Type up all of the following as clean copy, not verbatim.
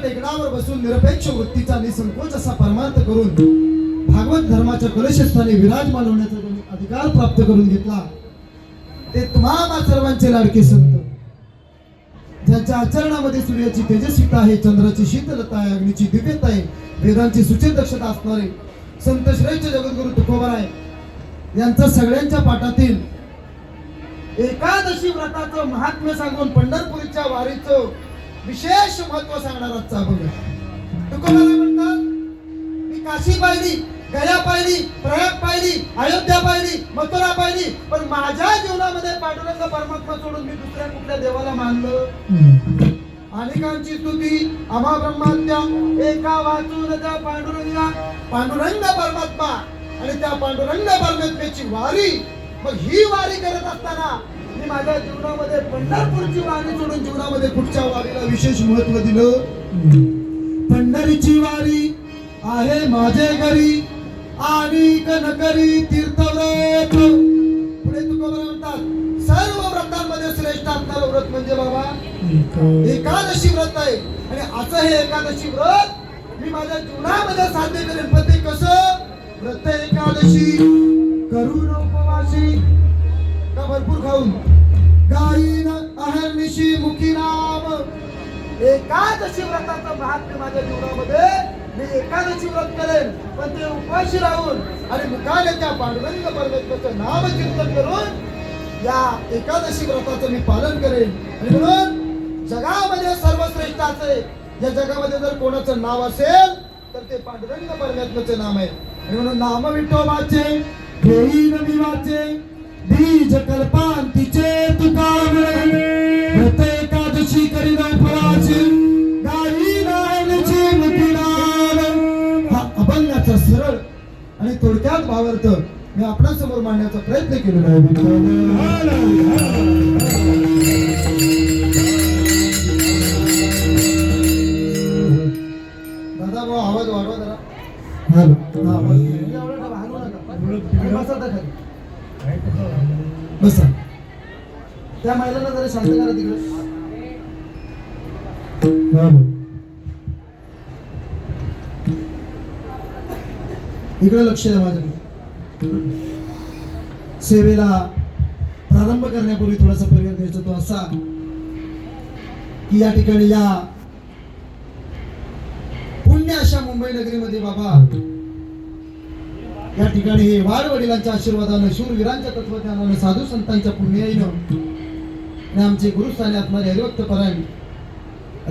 टेकडावर बसून निरपेक्ष वृत्तीचा निसंकोच असा परमार्थ करून भागवत धर्माच्या कलशस्थानी विराजमान होण्याचा त्यांनी अधिकार प्राप्त करून घेतला. ते तुम्हा सर्वांचे लाडके संत, ज्यांच्या आचरणामध्ये सूर्याची तेजस्विता आहे, चंद्राची शीतलता आहे, अग्नीची दिव्यता आहे, वेदांची सुचिर दक्षता असणारे संत श्रेष्ठ जगद्गुरु तुकोबाराय यांचा सगळ्यांच्या पाठातील एकादशी व्रताचं महात्म्य सांगून पंढरपूरच्या वारीचं विशेष महत्व सांगणारा आजचा अभंग. तुकोबाराय म्हणतात, मी काशी पाहिली, गया पाहिली, प्रयाग पाहिली, अयोध्या पाहिली, मथुरा पाहिली, पण माझ्या जीवनामध्ये पांडुरंग परमात्मा सोडून मी दुसऱ्या कुठल्या देवाला मानलं. अनेकांची स्तुती आम्हा ब्रह्मात्या एका वाचून त्या पांडुरंग परमात्मा आणि त्या पांडुरंग परमात्म्याची वारी. मग ही वारी करत असताना मी माझ्या जीवनामध्ये पंढरपूरची वारी सोडून जीवनामध्ये कुठच्या वारीला विशेष महत्व दिलं. पंढरीची वारी आहे माझे घरी आणि नकरी तीर्थव्रत. पुढे तुकोबाराय म्हणतात, सर्व व्रतांमध्ये श्रेष्ठ असणारं व्रत म्हणजे बाबा एकादशी व्रत आहे. आणि असं हे एकादशी व्रत मी माझ्या जीवनामध्ये साध्य करेन. पण ते कसं? व्रत एकादशी करून उपवासी का भरपूर खाऊन गाईन अहर्निशी मुखी नाम. एकादशी व्रताचं महात्म्य माझ्या जीवनामध्ये मी एकादशी व्रत करेन, पण ते उपवासी राहून आणि मुखाने त्या पांडुरंग परमेश्वराचं नाम कीर्तन करून या एकादशी व्रताचं मी पालन करेन. आणि म्हणून जगामध्ये सर्वश्रेष्ठ असे, या जगामध्ये जर कोणाचं नाव असेल तर ते पांडुरंग परमेश्वराचे नाम आहे. आणि म्हणून नाम विठोबाचे घेईन मी वाचे बीज कल्पांतीचे तुका व्रत एकादशी करीन उपवासी गाईन अहर्निशी मुखी नाम. हा अभंगाचा सरळ आणि थोडक्यात भावार्थ मी आपल्या समोर मांडण्याचा प्रयत्न केलेला आहे. दादा भाऊ आवाज वाढवा जरा. बसा. त्या महिलांना जरा शांत करा तिकडे. इकडे लक्ष द्या माझ्याकडे. सेवेला प्रारंभ करण्यापूर्वी थोडासा पर्याय द्यायचा तो असा की या ठिकाणी या पुण्य अशा मुंबई नगरीमध्ये बाबा या ठिकाणी हे वाड वडिलांच्या आशीर्वादानं, शूरवीरांच्या तत्वज्ञानानं, साधू संतांच्या पुण्याईनं आणि आमचे गुरुस्थानी असणारे हरिभक्त परायण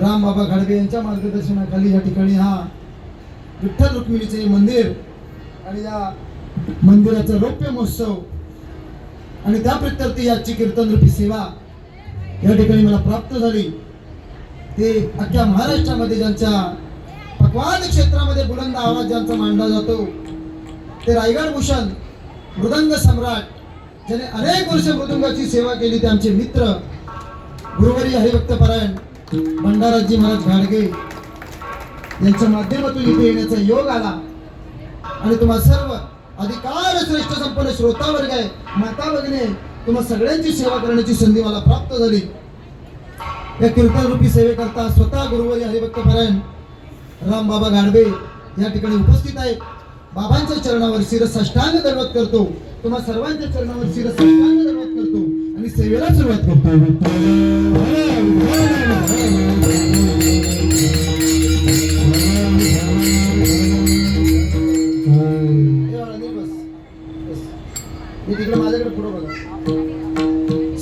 राम बाबा घाडगे यांच्या मार्गदर्शनाखाली या ठिकाणी हा विठ्ठल रुक्मिणीचे मंदिर आणि या मंदिराचा रौप्य महोत्सव आणि त्या प्रत्यर्थी याची कीर्तन रूपी सेवा या ठिकाणी मला प्राप्त झाली. ते अख्ख्या महाराष्ट्रामध्ये ज्यांच्या पक्वान क्षेत्रामध्ये बुलंद आवाज ज्यांचा मांडला जातो ते रायगड भूषण मृदंग सम्राट ज्याने अनेक वर्ष मृदंगाची सेवा केली ते आमचे मित्र गुरुवारी हरिभक्त परायण भंडाराजी महाराज घाडगे यांच्या माध्यमातून इथे येण्याचा योग आला. आणि तुम्हा सर्व अधिकार श्रेष्ठ संपन्न श्रोता वर्ग आहे, माता भगिनी, तुम्हा सगळ्यांची सेवा करण्याची संधी मला प्राप्त झाली. या कीर्तन रूपी सेवेकरता स्वतः गुरुवारी हरिभक्त परायण राम बाबा घाडगे या ठिकाणी उपस्थित आहेत. बाबांच्या चरणावर शिरसाष्टांग दंडवत करतो. तुम्हा सर्वांच्या चरणावर शिरसाष्टांग दंडवत करतो आणि सेवेला सुरुवात करतो. तिकडे माझ्याकडे पुढे बघा.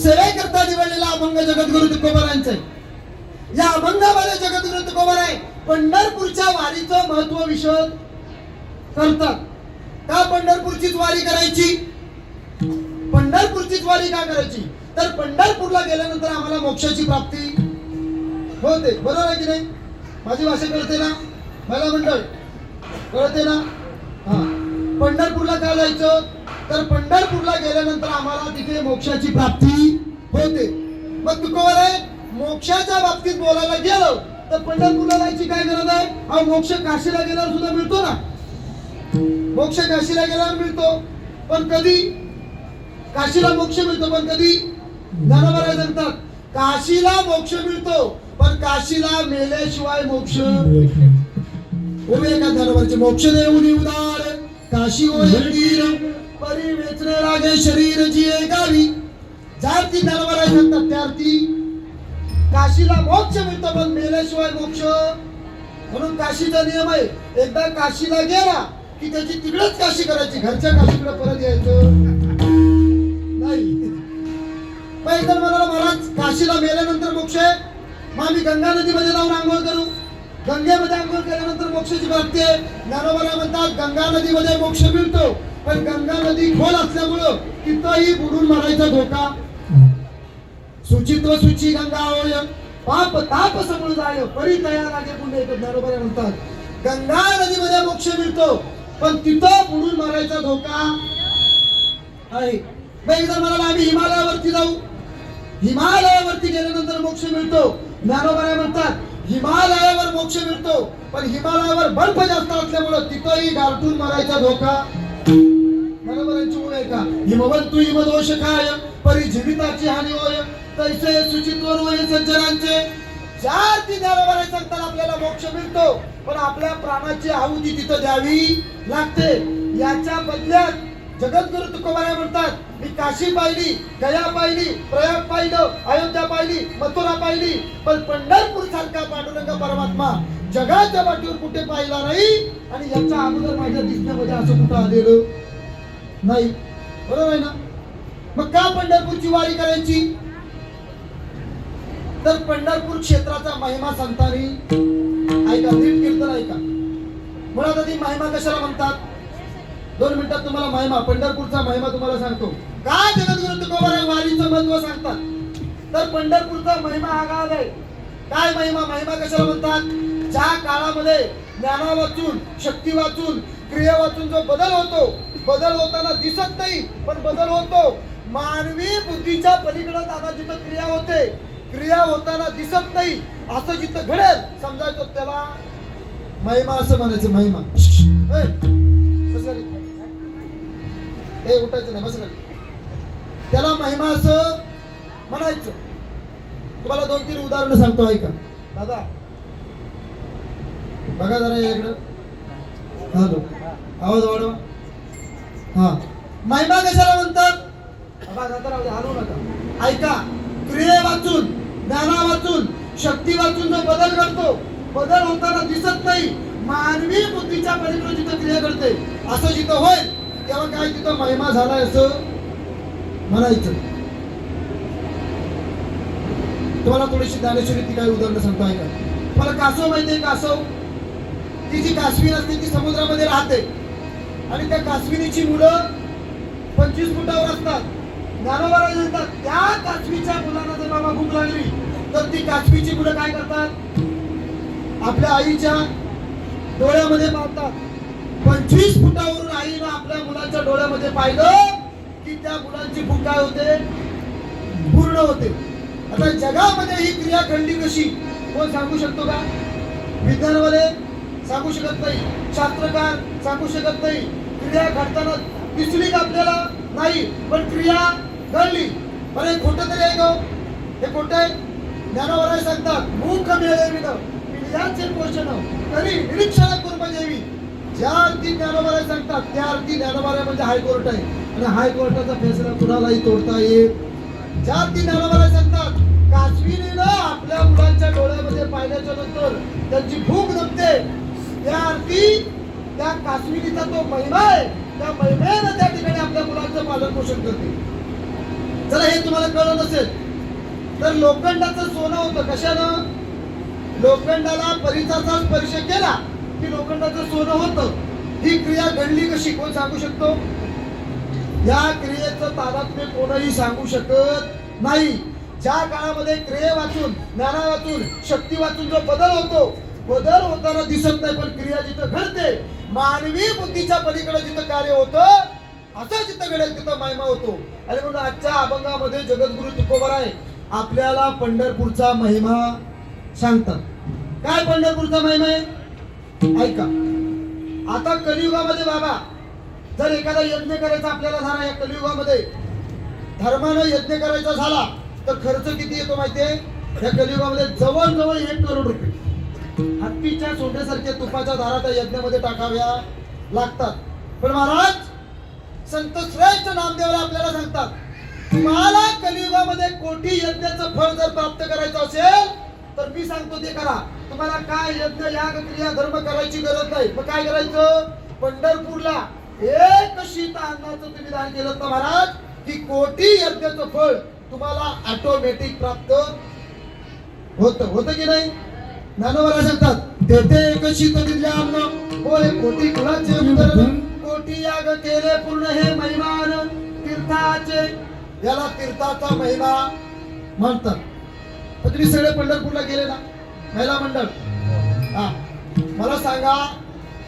सेवेकरता निवडलेला अभंग जगद्गुरु तुकोबारायांचा आहे. या अभंगामध्ये जगद्गुरु तुकोबाराय पंढरपूरच्या वारीचं महत्व विशद करतात. का पंढरपूरचीच वारी करायची? पंढरपूरचीच वारी का करायची? तर पंढरपूरला गेल्यानंतर आम्हाला मोक्षाची प्राप्ती होते. बरोबर आहे की नाही? माझी भाषा कळते ना? मला मंडळ कळते ना? हा. पंढरपूरला का जायचं? तर पंढरपूरला गेल्यानंतर आम्हाला तिथे मोक्षाची प्राप्ती होते. मग तुकोबाराय मोक्षाच्या बाबतीत बोलायला गेलो तर पंढरपूरला जायची काय गरज आहे? हा मोक्ष काशीला गेल्यावर सुद्धा मिळतो ना. मोक्ष काशीला गेल्यावर मिळतो, पण कधी? काशीला मोक्ष मिळतो पण कधी? ज्ञानोबा सांगतात काशीला मोक्ष मिळतो पण काशीला मेल्याशिवाय मोक्ष उभे का दरबारचे मोक्ष देऊन उदार काशी ओळखीर परी वेचणे लागे शरीर जिये गावी जाती दरबार म्हणतात त्यार्थी काशीला मोक्ष मिळतो पण मेल्याशिवाय मोक्ष म्हणून काशीचा नियम आहे एकदा काशीला गेला की त्याची तिकडेच काशी करायची घरच्या काशीकडे परत यायचं नाही. पहिल्यांदा म्हणाला महाराज काशीला मेल्यानंतर मोक्ष आहे मग आम्ही गंगा नदीमध्ये जाऊन आंघोळ करू. गंगेमध्ये आंघोळ केल्यानंतर मोक्षाची प्राप्ती आहे. ज्ञानोबा म्हणतात गंगा नदीमध्ये मोक्ष मिळतो पण गंगा नदी खोल असल्यामुळं तिथंही बुडून मरायचा धोका. सुचित्व सुची गंगा होय पाप ताप समोर जाय परी तयार लागे पुण्य ज्ञानोबा म्हणतात गंगा नदीमध्ये मोक्ष मिळतो पण तिथं बुडून मरायचा धोका आहे. एकदा म्हणाला आम्ही हिमालयावरती जाऊ. हिमालयावरती गेल्यानंतर मोक्ष मिळतो. ज्ञानोबा म्हणतात हिमालयावर मोक्ष मिळतो पण हिमालयावर बर्फ जास्त असल्यामुळं तिथंही गारठून मरायचा धोका. ज्ञानोबांची ओळ आहे का हिमवंतु हिमदोष काय परी जीविताची हानी होय तैसे सुचित्वर होय सज्जनांचे. चार ती ज्ञानोबा सांगतात आपल्याला मोक्ष मिळतो पण आपल्या प्राणाची आहुती तिथं द्यावी लागते. याच्या बदल्यात जगद्गुरु तुकोबाराय म्हणतात मी काशी पाहिली गया पाहिली प्रयाग पाहिलं अयोध्या पाहिली मथुरा पाहिली पण पंढरपूर सारखा पांडुरंग परमात्मा जगाच्या पाठीवर कुठे पाहिला नाही आणि याच्या अगोदर माझ्या दिसण्यामध्ये असं कुठं आलेलं नाही. बरोबर आहे ना. मग का पंढरपूरची वारी करायची तर पंढरपूर क्षेत्राचा महिमा संतांनी ऐका नीट कीर्तन ऐका. मुळात आधी महिमा कशाला म्हणतात 2 मिनिटात तुम्हाला महिमा पंढरपूरचा महिमा तुम्हाला सांगतो. का जगद्गुरु तुकोबाराय वारीचं महत्व सांगतात तर पंढरपूरचा महिमा हा गाव आहे. काय महिमा महिमा कशाला म्हणतात ज्या काळामध्ये ज्ञाना वाचून शक्ती वाचून क्रिया वाचून जो बदल होतो बदल होताना दिसत नाही पण बदल होतो. मानवी बुद्धीच्या पलीकडे दादा जिथं क्रिया होते क्रिया होताना दिसत नाही असं जिथं घडेल समजायचं त्याला महिमा असं म्हणायचं. महिमा उठायचं नाही बस त्याला महिमा असं म्हणायचं. तुम्हाला 2-3 उदाहरणं सांगतो ऐका दादा. बघा जरा इकडं हॅलो आवाज वाढवा. हा महिमा कशाला म्हणतात हलवू नका ऐका. क्रिये वाचून ज्ञाना वाचून शक्ती वाचून जो बदल घडतो बदल होताना दिसत नाही मानवी बुद्धीच्या पलीकडे जिथं क्रिया घडते असं जिथं होईल तेव्हा काय तिथं महिमा झालाय असं म्हणायचं. तुम्हाला थोडीशी ज्ञानेश्वरी काही उदाहरणं सांगतो ऐका. मला कासव माहितीये कासव ती जी कासवीन असते ती समुद्रामध्ये राहते आणि त्या कासविनीची मुलं 25 फुटावर असतात. ज्ञानोबा म्हणतात त्या कासवीच्या मुलांना जर बाबा भूक लागली तर ती कासवीची मुलं काय करतात आपल्या आईच्या डोळ्यामध्ये पाहतात. 25 फुटावरून आईनं आपल्या मुलाच्या डोळ्यामध्ये पाहिलं की त्या मुलांची भूक काय होते पूर्ण होते. आता जगामध्ये ही क्रिया घडली कशी कोण सांगू शकतो का. विज्ञानवाले सांगू शकत नाही शास्त्रकार सांगू शकत नाही. क्रिया घडताना दिसली का आपल्याला नाही पण क्रिया घडली. बरं खोटं तरी आहे का हे खोटं आहे. ज्ञानोबा सांगतात मूक मिळेल पिढ्याचे पोषण तरी निरीक्षण करून देवी. ज्या अर्थी ज्ञानोबा सांगतात त्या अर्थी ज्ञानोबा म्हणजे हायकोर्ट आहे आणि हायकोर्टाचा फैसला कुणालाही तोडता येत. ज्या अर्थी ज्ञानोबा सांगतात कासवीने आपल्या मुलांच्या डोळ्यामध्ये पाहिल्याच्या नंतर त्यांची भूक नसते त्या अर्थी त्या कासविनीचा तो महिमा आहे त्या महिमेनं त्या ठिकाणी आपल्या मुलांचं पालन पोषण करते. जरा हे तुम्हाला कळलं नसेल तर लोखंडाचं सोनं होतं कशानं लोखंडाला परिचाचा स्पर्श केला की लोखंडाचं सोनं होतं. ही क्रिया घडली कशी कोण सांगू शकतो. या क्रियेचं तादात्म्य कोणही सांगू शकत नाही. ज्या काळामध्ये क्रिये वाचून ज्ञाना वाचून शक्ती वाचून जो बदल होतो बदल होताना दिसत नाही पण क्रिया जिथं घडते मानवी बुद्धीच्या पलीकडे जिथं कार्य होतं असं जिथं घडेल तिथं महिमा होतो. आणि म्हणून आजच्या अभंगामध्ये जगद्गुरु तुकोबाराय आपल्याला पंढरपूरचा महिमा सांगतात. काय पंढरपूरचा महिमा आहे ऐका. आता कलियुगामध्ये बाबा जर एखादा यज्ञ करायचा आपल्याला झाला या कलियुगामध्ये धर्मानं यज्ञ करायचा झाला तर खर्च किती येतो माहितीये या कलियुगामध्ये जवळजवळ 1 करोड रुपये हत्तीच्या सोंडेसारख्या तुपाच्या धारा त्या यज्ञामध्ये टाकाव्या लागतात. पण महाराज संत श्रेष्ठ नामदेवला आपल्याला सांगतात, तुम्हाला कलियुगामध्ये कोटी यज्ञाचं फळ जर प्राप्त करायचं असेल तर मी सांगतो ते करा. तुम्हाला काय यज्ञ याग क्रिया धर्म करायची गरज नाही. मग काय करायचं? पंढरपूरला 1 शीत अन्नाचं तुम्ही दान केलं तर महाराज की कोटी यज्ञाचं फळ तुम्हाला ऑटोमॅटिक प्राप्त होतं की नाही? ज्ञानोबा सांगतात, तेथे 1 शीत दिले अन्न होय कोटी कुळाचे उदरण, कोटी याग केले पूर्ण हे महिमान तीर्थाचे. याला तीर्थाचा महिमा म्हणतात. पण तुम्ही सगळे पंढरपूरला गेले ना, महिला मंडळ, हा मला सांगा,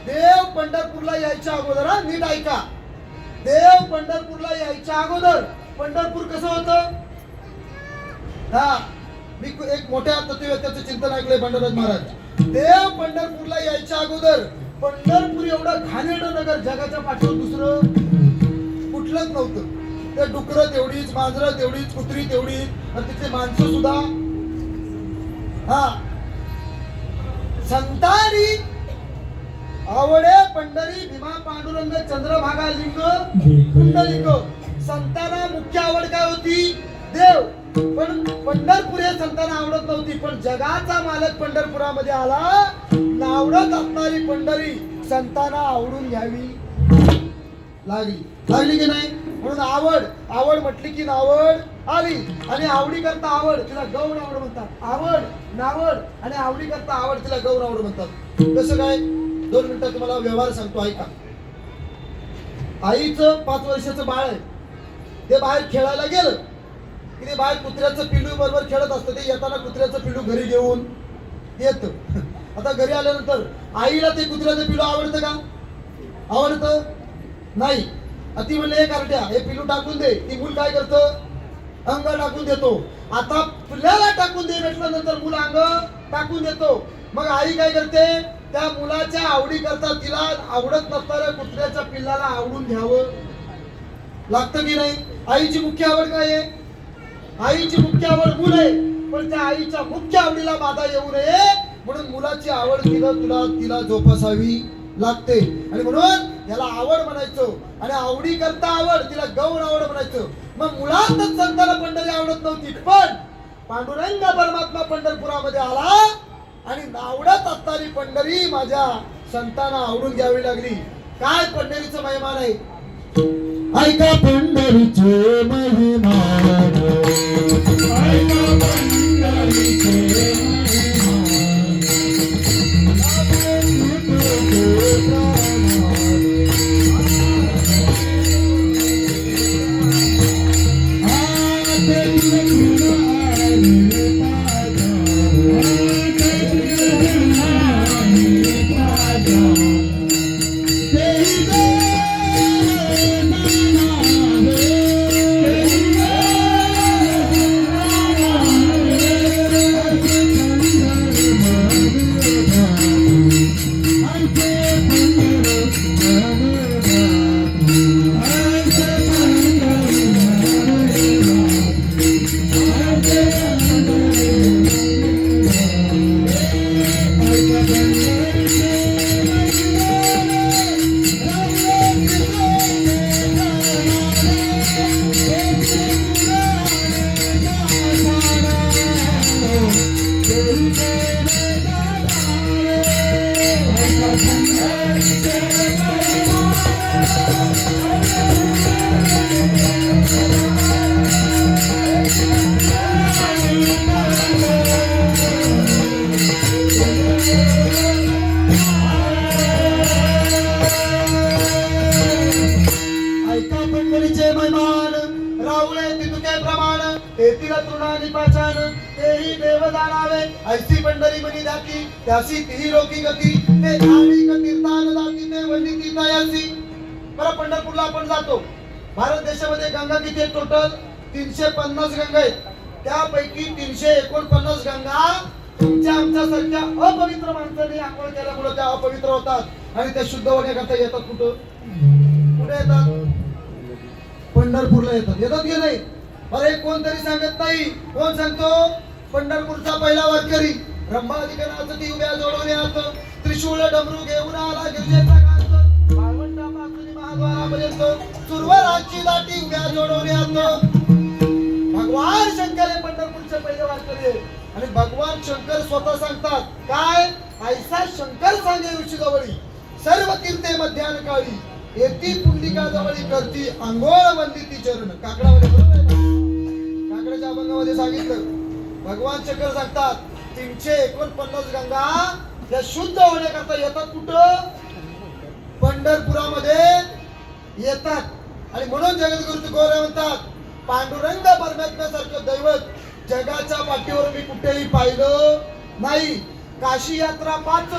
देव पंढरपूरला यायच्या अगोदर, हा नीट ऐका, देव पंढरपूरला यायच्या अगोदर पंढरपूर कसं होतं? हा मी एक मोठ्या तत्ववेत्याचं चिंतन ऐकलंय पंढरराज महाराज. देव पंढरपूरला यायच्या अगोदर पंढरपूर एवढं घाणेरडं नगर जगाच्या पाठीवर दुसरं कुठलंच नव्हतं. ते डुकरं तेवढीच, मांजरं तेवढीच, कुत्री तेवढीच, आणि तिथे माणसं सुद्धा. हा संतानी आवडे पंढरी भीमा पांडुरंग चंद्रभागा लिंग कुंडलिंग. संतांना मुख्य आवड काय होती? देव. पण पंढरपूर हे संतांना आवडत नव्हती. पण जगाचा मालक पंढरपुरामध्ये आला, आवडत असणारी पंढरी संतांना आवडून घ्यावी लागली की नाही? म्हणून आवड म्हटली की नावड आली. आणि आवडी करता आवड तिला गौण आवड म्हणतात. आवड नावड आणि आवडी करता आवड तिला गौण आवड म्हणतात. कसं काय? 2 मिनिटात तुम्हाला व्यवहार सांगतो, ऐका. आईचं 5 वर्षाचं बाळ आहे, ते बाहेर खेळायला गेलं की ते बाहेर कुत्र्याचं पिल्लू बरोबर खेळत असतं. ते येताना कुत्र्याचं पिल्लू घरी घेऊन येत. आता घरी आल्यानंतर आईला ते कुत्र्याचं पिल्लू आवडतं का? आवडतं नाही. ती म्हणले, हे कारट्या, हे पिल्लू टाकून दे. ती मूल काय करतं? अंग टाकून देतो. आता पिल्लाला टाकून दे म्हटल्यानंतर मूल अंग टाकून देतो. मग आई काय करते? त्या मुलाच्या आवडी करता तिला आवडत नसणाऱ्या कुत्र्याच्या पिल्लाला आवडून घ्यावं लागतं की नाही? आईची मुख्य आवड काय आहे? आईची मुख्य आवड मूल आहे. पण त्या आईच्या मुख्य आवडीला बाधा येऊ नये म्हणून मुलाची आवड तिला जोपासावी लागते. आणि म्हणून याला आवड म्हणायचो. आणि आवडी करता आवड तिला गौण आवड म्हणायचो. मग मुळातच संतांना पंढरी आवडत नव्हती. पण पांडुरंग परमात्मा पंढरपुरामध्ये आला आणि आवडत असणारी पंढरी माझ्या संतांना आवडून घ्यावी लागली. काय पंढरीचं महिमा नाही? ऐका पंढरीचे महिमा, ऐका पंढरीचे ऐसी पंढरी मनी जाती त्यासी ती रोकी गती ते धार्मिक तीर्थान जाती ते वंदिती तयासी. बरं, पंढरपूरला आपण जातो. भारत देशामध्ये गंगा किती आहेत? टोटल 350 गंगा आहेत. त्यापैकी 349 गंगा तुमच्या आमच्यासारख्या अपवित्र माणसाने आंघोळ केल्यामुळे त्या अपवित्र होतात आणि त्या शुद्ध होण्याकरता येतात. कुठे येतात? पंढरपूरला येतात की नाही? अरे कोणतरी सांगत नाही. कोण सांगतो? पंढरपूरचा पहिला वारकरी रंभाधिकनाचं ती उभ्या जोडवण्यात त्रिशूळ डमरू घेऊन आला गिरजेचा घाट वाळवंटापासून महाद्वारापर्यंत सुरवराची दाटी उभ्या जोडवण्यात भगवान शंकर हे पंढरपूरचे पहिले वारकरी आहे. आणि भगवान शंकर स्वतः सांगतात काय ऐसा शंकर सांगे ऋषी जवळी सर्व कीर्ते मध्यान काळी येती पुंडिका जवळी करती अंघोळ वंदिती चरण. काकडामध्ये बरोबर आहे ना? काकड्याच्या अभंगामध्ये सांगितलं भगवान शंकर सांगतात 349 गंगा या शुद्ध होण्याकरता येतात कुठं पंढरपुरामध्ये येतात. आणि म्हणून जगद्गुरु तुकोबराय म्हणतात पांडुरंग परमेश्वरासारखं दैवत जगाच्या पाठीवर मी कुठेही पाहिलं नाही. काशी यात्रा 5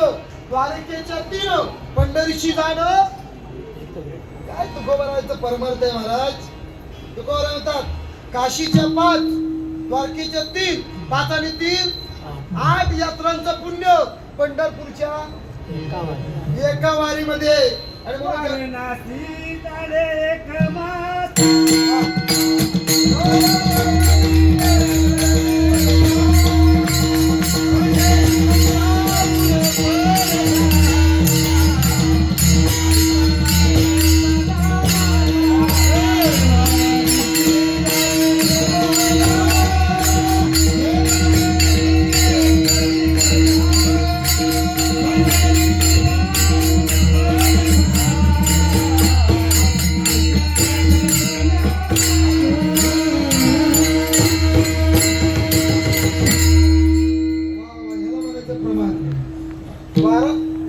द्वारकेच्या 3 पंढरीशी जाणं काय तुकोबरायचं परमार्थ आहे महाराज. तुकोबराय म्हणतात काशीच्या 5 द्वारकेच्या 3 5 आणि 3 8 यात्रांचं पुण्य पंढरपूरच्या एका वारीमध्ये. आणि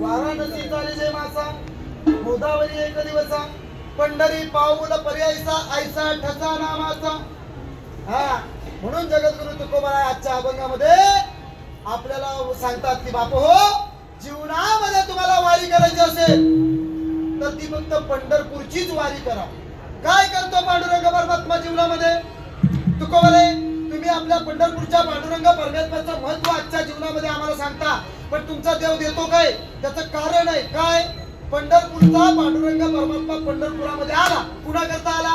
वाराणसी झाली जे मासा गोदावरी एक दिवसा पंढरी पाऊल पर्यायचा ऐसा ठसा नामाचा. हा म्हणून जगद्गुरु तुकोबराय आजच्या अभंगामध्ये आपल्याला सांगतात की बापू हो जीवनामध्ये तुम्हाला वारी करायची असेल तर ती फक्त पंढरपूरचीच वारी करा. काय करतो पांडुरंग परमात्मा जीवनामध्ये तुकोबराय तुम्ही आपल्या पंढरपूरच्या पांडुरंग परमेश्वराचं महत्व आजच्या जीवनामध्ये आम्हाला सांगता. पण तुमचा देव देतो काय त्याचं कारण आहे काय पंढरपूरचा पांडुरंग परमात्मा पंढरपुरामध्ये आला कुणा करता आला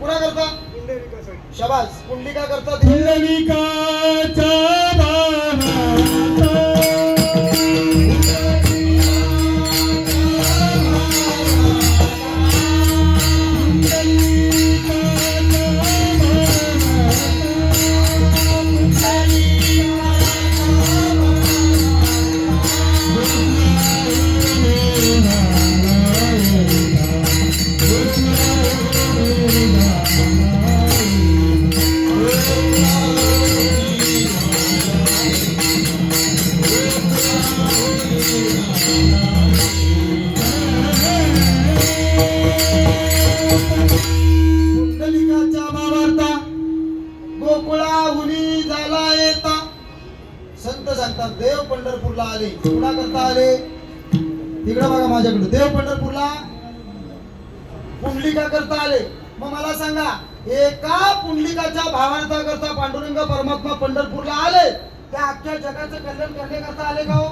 कुणा करता शबास पुंडलिका करता पुंडलिकाचा सांगतात देव पंढरपूरला आले कुणा करता आले तिकडे बघा माझ्याकडे देव पंढरपूरला पुंडलिका करता आले. मग मला सांगा एका पुंडलिकाच्या भावार्था करता पांडुरंग परमात्मा पंढरपूरला आले त्या अख्ख्या जगाचं कल्याण करण्याकरता आले का हो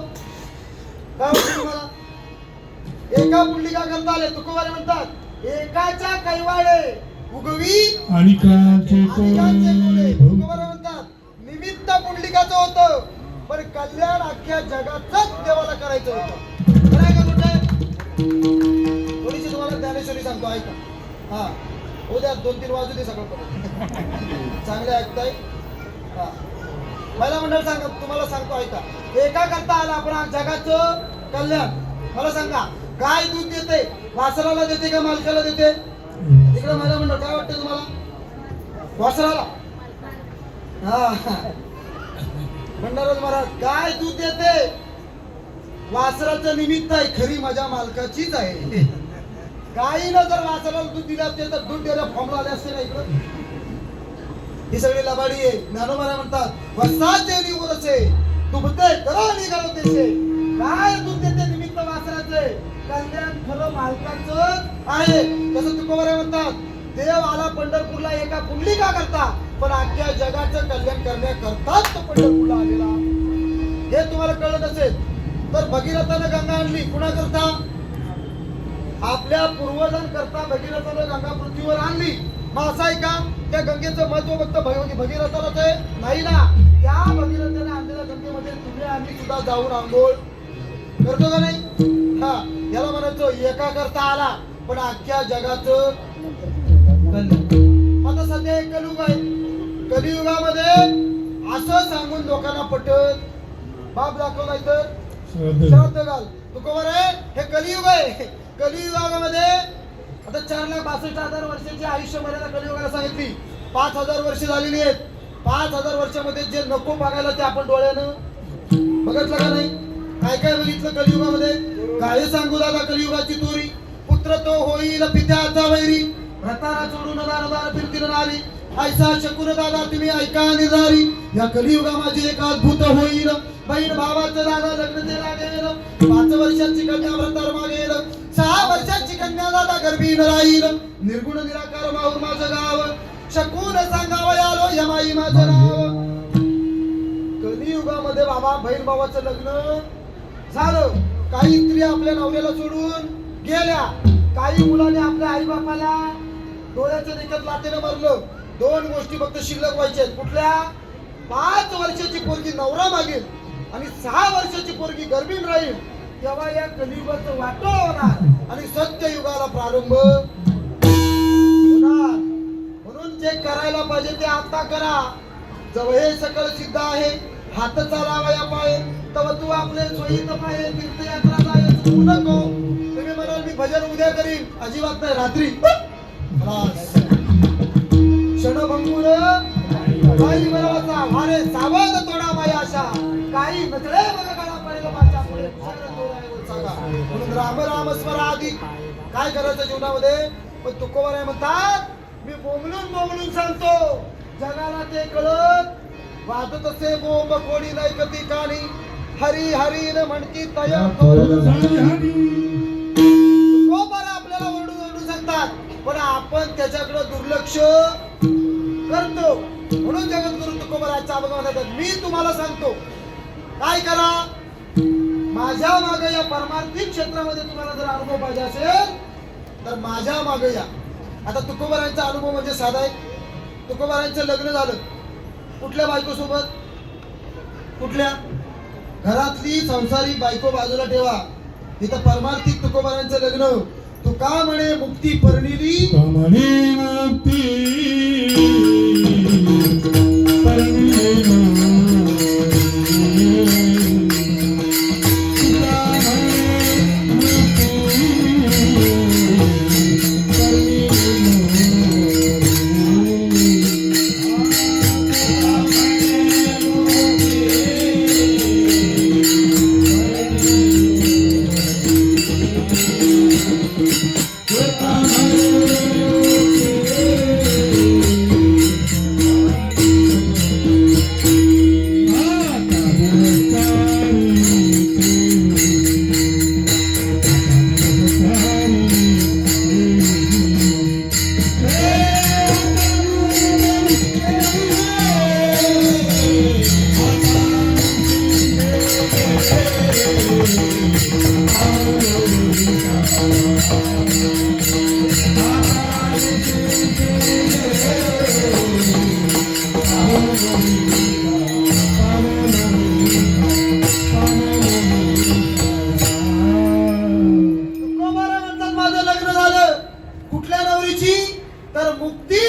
काय होतं मला एका पुंडलिका करता आले. तुकोबराय म्हणतात एकाच्या कैवाळे उगवी आणि काचे कोले. तुकोबराय म्हणतात निमित्त पुंडलिकाचं होतं पण कल्याण अख्ख्या जगाचंच देवाला करायचं होतं. काय का कुठे थोडीशी तुम्हाला ज्ञानेश्वरी सांगतो ऐका. हा उद्या 2-3 वाजू दे सगळं चांगले ऐकताय. हा पहिला मंडळ सांगा तुम्हाला सांगतो ऐका. एका करता आला आपण जगाचं कल्याण. मला सांगा गाय दूध देते वासराला देते का मालकाला देते इकडे महिला मंडळ काय वाटतं तुम्हाला वासराला. हा भंडारज महाराज गाय दूध देते वासराचं निमित्त आहे खरी माझ्या मालकाचीच आहे. गायीनं जर वासराला दूध दिलं असते तर दूध द्यायला फॉर्मला आले असते ना इकडं. ही सगळी लबाडी आहे. ज्ञानोबा म्हणतात वसाचे निवरचे तुमते करा निघालो देशे. गाय दूध देते निमित्त वासराचे कल्याण खरं मालकाचं आहे. तसं तुकोबराय म्हणतात देव आला पंढरपूरला एका पुंडलिका करता पण अख्ख्या जगाचं कल्याण करण्याकरताच तो पंढरपूरला आलेला. हे तुम्हाला कळलं नसेल तर भगीरथानं गंगा आणली कुणा करता आपल्या पूर्वजांकरता भगीरथानं गंगा पृथ्वीवर आणली. मग असं आहे का त्या गंगेचं महत्व फक्त भगीरथालाच आहे नाही ना, त्या भगीरथाने आणलेल्या गंगेमध्ये तुम्ही आम्ही सुद्धा जाऊन आंघोळ करतो का नाही? हा, याला म्हणायचो एका करता आला पण अख्ख्या जगाचं कल्याण. आता सध्या एक कलियुग आहे. कलियुगामध्ये असं सांगून लोकांना पटत बाप दाखवलाय तर श्राद्ध घाल. तू खबर आहे हे कलियुग आहे. कलियुगामध्ये आता 4,62,000 वर्षाची आयुष्य मर्यादा कलियुगाला सांगितली. 5,000 वर्ष झालेली आहेत. 5,000 वर्षामध्ये जे नको बघायला ते आपण डोळ्यानं बघितलं का नाही? काय काय बघितलं कलियुगामध्ये? काय सांगू दादा कलियुगाची तोरी. पुत्र तो होईल पित्याचा वैरी, व्रताला सोडून दारोदार फिरतील नारी. ऐसा शकून दादा तुम्ही ऐका निर्धारी, या कलियुगा माझे एक अद्भुत होईल. बहीण भावाचं दादा लग्न ते लागेल. 5 वर्षाची कन्या व्रतार मागेल. 6 वर्षाची कन्या दादा गर्भीण राहील. निर्गुण निराकार माहूर माझं गाव, शकून सांगावं आलो यमाई माझं नाव. कलियुगामध्ये बाबा बहीण भावाचं लग्न झालं. काही स्त्री आपल्या नवऱ्याला सोडून गेल्या. काही मुलाने आपल्या आई बापाला डोळ्याच्या देखत लातेनं मारलं. 2 गोष्टी फक्त शिल्लक व्हायच्या. कुठल्या? 5 वर्षाची पोरगी नवरा मागेल आणि 6 वर्षाची पोरगी गर्भीण राहील. तेव्हा या कलियुगाचं वाटोळ होणार आणि सत्ययुगाला प्रारंभ होणार. म्हणून जे करायला पाहिजे ते आता करा. जवळ हे सकळ सिद्ध आहे. हात चालावा या पाय तव तू आपले सोयीत पाय तीर्थयात्रा जाय चुकू नको. तुम्ही म्हणाल मी भजन उद्या करीन, अजिबात नाही. रात्री क्षणभंगुर काही बनवाचा भारे सावध तोडा माया आशा. काही नजरे बघ गळा पडेल माझ्या पुढे सांगा. म्हणून राम राम स्मरा आधी काय करायचं जीवनामध्ये. पण तुकोबार आहे म्हणतात मी बोंबलून बोंबलून सांगतो जगाला ते कळत वाजत असे बोंब कोणी नाही कधी कानी. हरी हरी न म्हणती तया तुकोबार आपल्याला ओरडून ओरडून सांगतात पण आपण त्याच्याकडे दुर्लक्ष करतो. म्हणून जगद्गुरु तुकोबाराच्या अभंगात मी तुम्हाला सांगतो काय करा. माझ्या मागे या परमार्थिक क्षेत्रामध्ये तुम्हाला जर अनुभव पाहिजे असेल तर माझ्या मागे या. आता तुकोबारांचा अनुभव म्हणजे साधा आहे. तुकोबारांचं लग्न झालं कुठल्या बायको सोबत? कुठल्या? घरातली संसारिक बायको बाजूला ठेवा. तिथं परमार्थिक तुकोबारांचं लग्न. तू का म्हणे मुक्ती परनिली मुक्ती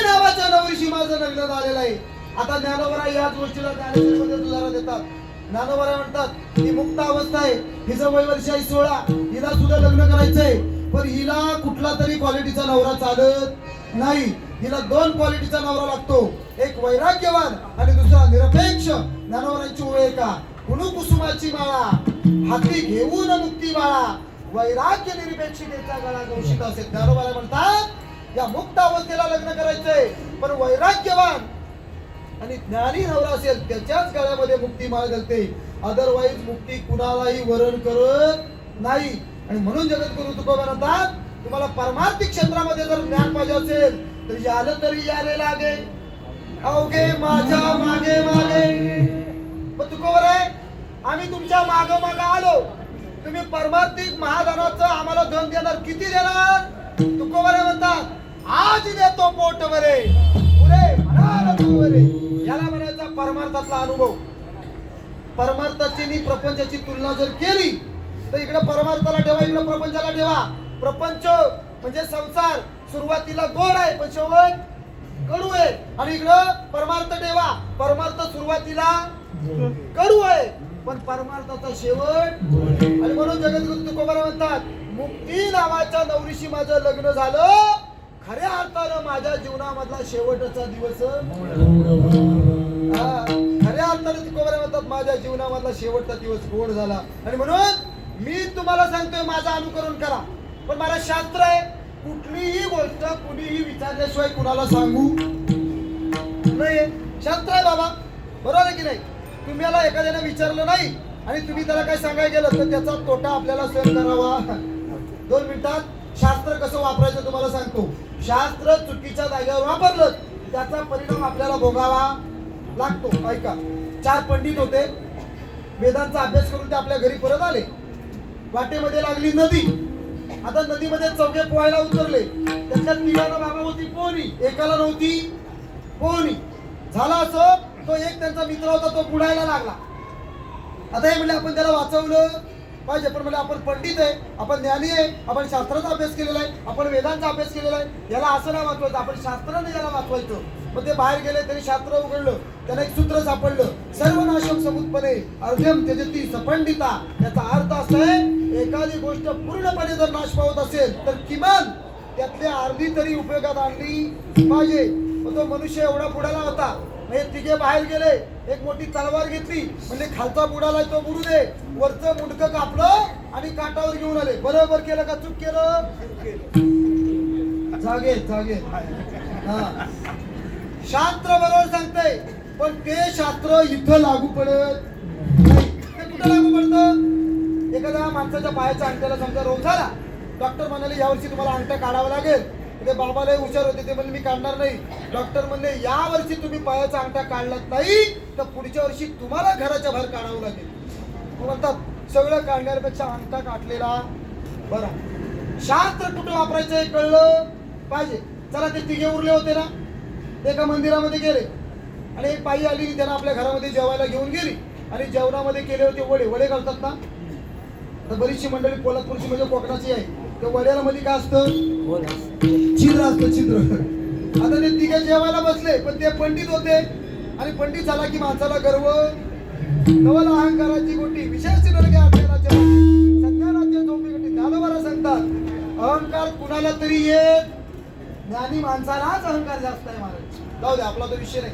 आता ज्ञानोबा याच गोष्टीला ज्ञानेश्वरीमध्ये दुधारा देतात. ज्ञानोबा म्हणतात ही मुक्त अवस्था आहे. हिचं वय वर्ष आहे 16. हिला सुद्धा लग्न करायचंय पण हिला कुठला तरी क्वालिटीचा नवरा चालत नाही. हिला 2 क्वालिटीचा नवरा लागतो. एक वैराग्यवान आणि दुसरा निरपेक्ष. ज्ञानोबांची ओळ का कुणू कुसुमाची माळा हाती घेऊन मुक्ती बाळा. वैराग्य निरपेक्षतेचा गळा घोषित असेल. ज्ञानोबा म्हणतात या मुक्त अवस्थेला लग्न करायचंय पण वैराग्यवान आणि ज्ञानी नवरा असेल त्याच्याच गळ्यामध्ये मुक्ती माळ घालते. अदरवाईज मुक्ती कुणालाही वरण करत नाही. आणि म्हणून जगद्गुरु तुकोबा म्हणतात तुम्हाला परमार्थिक क्षेत्रामध्ये जर ज्ञान पाहिजे असेल तर यालं तरी याले लागे अवघे माझ्या मागे मागे. पण तुकोबर आहे आम्ही तुमच्या माग माग आलो. तुम्ही परमार्थिक महाधनाचं आम्हाला धन देणार. किती देणार? तुकोबर म्हणतात आज देतो पोट बरे पुरे बरोबर आहे. याला म्हणायचा परमार्थातला अनुभव. परमार्थाची आणि प्रपंचाची तुलना जर केली तर इकडे परमार्थाला ठेवा, इकडे प्रपंचाला ठेवा. प्रपंच म्हणजे संसार सुरुवातीला गोड आहे पण शेवट कडू आहे, आणि इकडं परमार्थ ठेवा, परमार्थ सुरुवातीला कडू आहे पण परमार्थाचा शेवट. आणि म्हणून जगद्गुरु तुकोबाराय म्हणतात, मुक्ती नावाच्या नवरीशी माझं लग्न झालं, खऱ्या अर्थानं माझ्या जीवनामधला शेवटचा दिवस. खऱ्या अर्थाने तुकोबाराय म्हणतात, माझ्या जीवनामधला शेवटचा दिवस गोड झाला. आणि म्हणून मी तुम्हाला सांगतोय माझं अनुकरण करा, पण मला शास्त्र आहे, कुठलीही गोष्ट कुणीही विचारल्याशिवाय कुणाला सांगू नाही. शास्त्र आहे बाबा, बरोबर आहे की नाही? तुम्ही याला एखाद्याने विचारलं नाही आणि तुम्ही त्याला काय सांगायला गेलं तर त्याचा तोटा आपल्याला सहन करावा. 2 मिनिटात शास्त्र कसं वापरायचं तुम्हाला सांगतो. शास्त्र चुकीच्या जागेवर वापरलं त्याचा परिणाम आपल्याला भोगावा लागतो. ऐका, 4 पंडित होते, वेदांचा अभ्यास करून ते आपल्या घरी परत आले. वाटेमध्ये लागली नदी. आता नदीमध्ये चौघे पोहायला उतरले. त्याच्यात तिघांना बाबा होती पोहणी, एकाला नव्हती पोहणी. झाला असं, तो एक त्यांचा मित्र होता तो बुडायला लागला. आता हे म्हणजे आपण त्याला वाचवलं पाहिजे, पण म्हणजे आपण पंडित आहे, आपण ज्ञानी आहे, आपण शास्त्राचा अभ्यास केलेला आहे, आपण वेदांचा अभ्यास केलेला आहे, याला असं नाही वाचवायचं, आपण शास्त्राने याला वाचवायचं. मग ते बाहेर गेले, त्यांनी शास्त्र उघडलं, त्यांना एक सूत्र सापडलं, सर्वनाशम समुत्पन्ने अर्ध्यम त्यजति सपंडिता. याचा अर्थ असा आहे, एखादी गोष्ट पूर्णपणे जर नाश पावत असेल तर किमान त्यातली अर्धी तरी उपयोगात आणली पाहिजे. मग तो मनुष्य एवढा बुडाला होता. हे तिघे बाहेर गेले, एक मोठी तलवार घेतली, म्हणजे खालचा बुडाला तो बुडू दे, वरचं मुंडकं कापलं आणि काटावर घेऊन आले. बरोबर केलं का चूक केलं? जागे जागे. शास्त्र बरोबर सांगतंय, पण ते शास्त्र इथं लागू पडत नाही. ते कुठं लागू पडतं? एखाद्या माणसाच्या पायाच्या अंगठ्याला समजा रोग झाला, डॉक्टर म्हणाले यावर्षी तुम्हाला अंगठा काढावा लागेल. ते बाबाला हुशार होते, ते म्हणले मी काढणार नाही. डॉक्टर म्हणले या वर्षी तुम्ही पायाचा अंगठा काढलात नाही तर पुढच्या वर्षी तुम्हाला घराच्या बाहेर काढावं लागेल. म्हणतात सगळं काढण्यापेक्षा अंगठा काढलेला बरा. शास्त्र कुठं वापरायचं हे कळलं पाहिजे. चला, ते तिघे उरले होते ना, ते एका मंदिरामध्ये गेले आणि एक बाई आली, त्यांना आपल्या घरामध्ये जेवायला घेऊन गेली आणि जेवणामध्ये केले होते वडे. वडे घालतात ना, तर बरीचशी मंडळी कोल्हापूरची म्हणजे कोकणाची आहे. त्या वड्याला मध्ये काय असतं? छिद्र असतं, छिद्र. आता ते तिघे जेवायला बसले, पण ते पंडित होते आणि पंडित झाला की माणसाला गर्व, नवल अहंकाराची गोटी विशेष सज्ञानाची झोपी गोटी. ज्ञानोबा सांगतात अहंकार कुणाला तरी येत, ज्ञानी माणसालाच अहंकार जास्त आहे. महाराज जाऊ दे, आपला तो विषय नाही.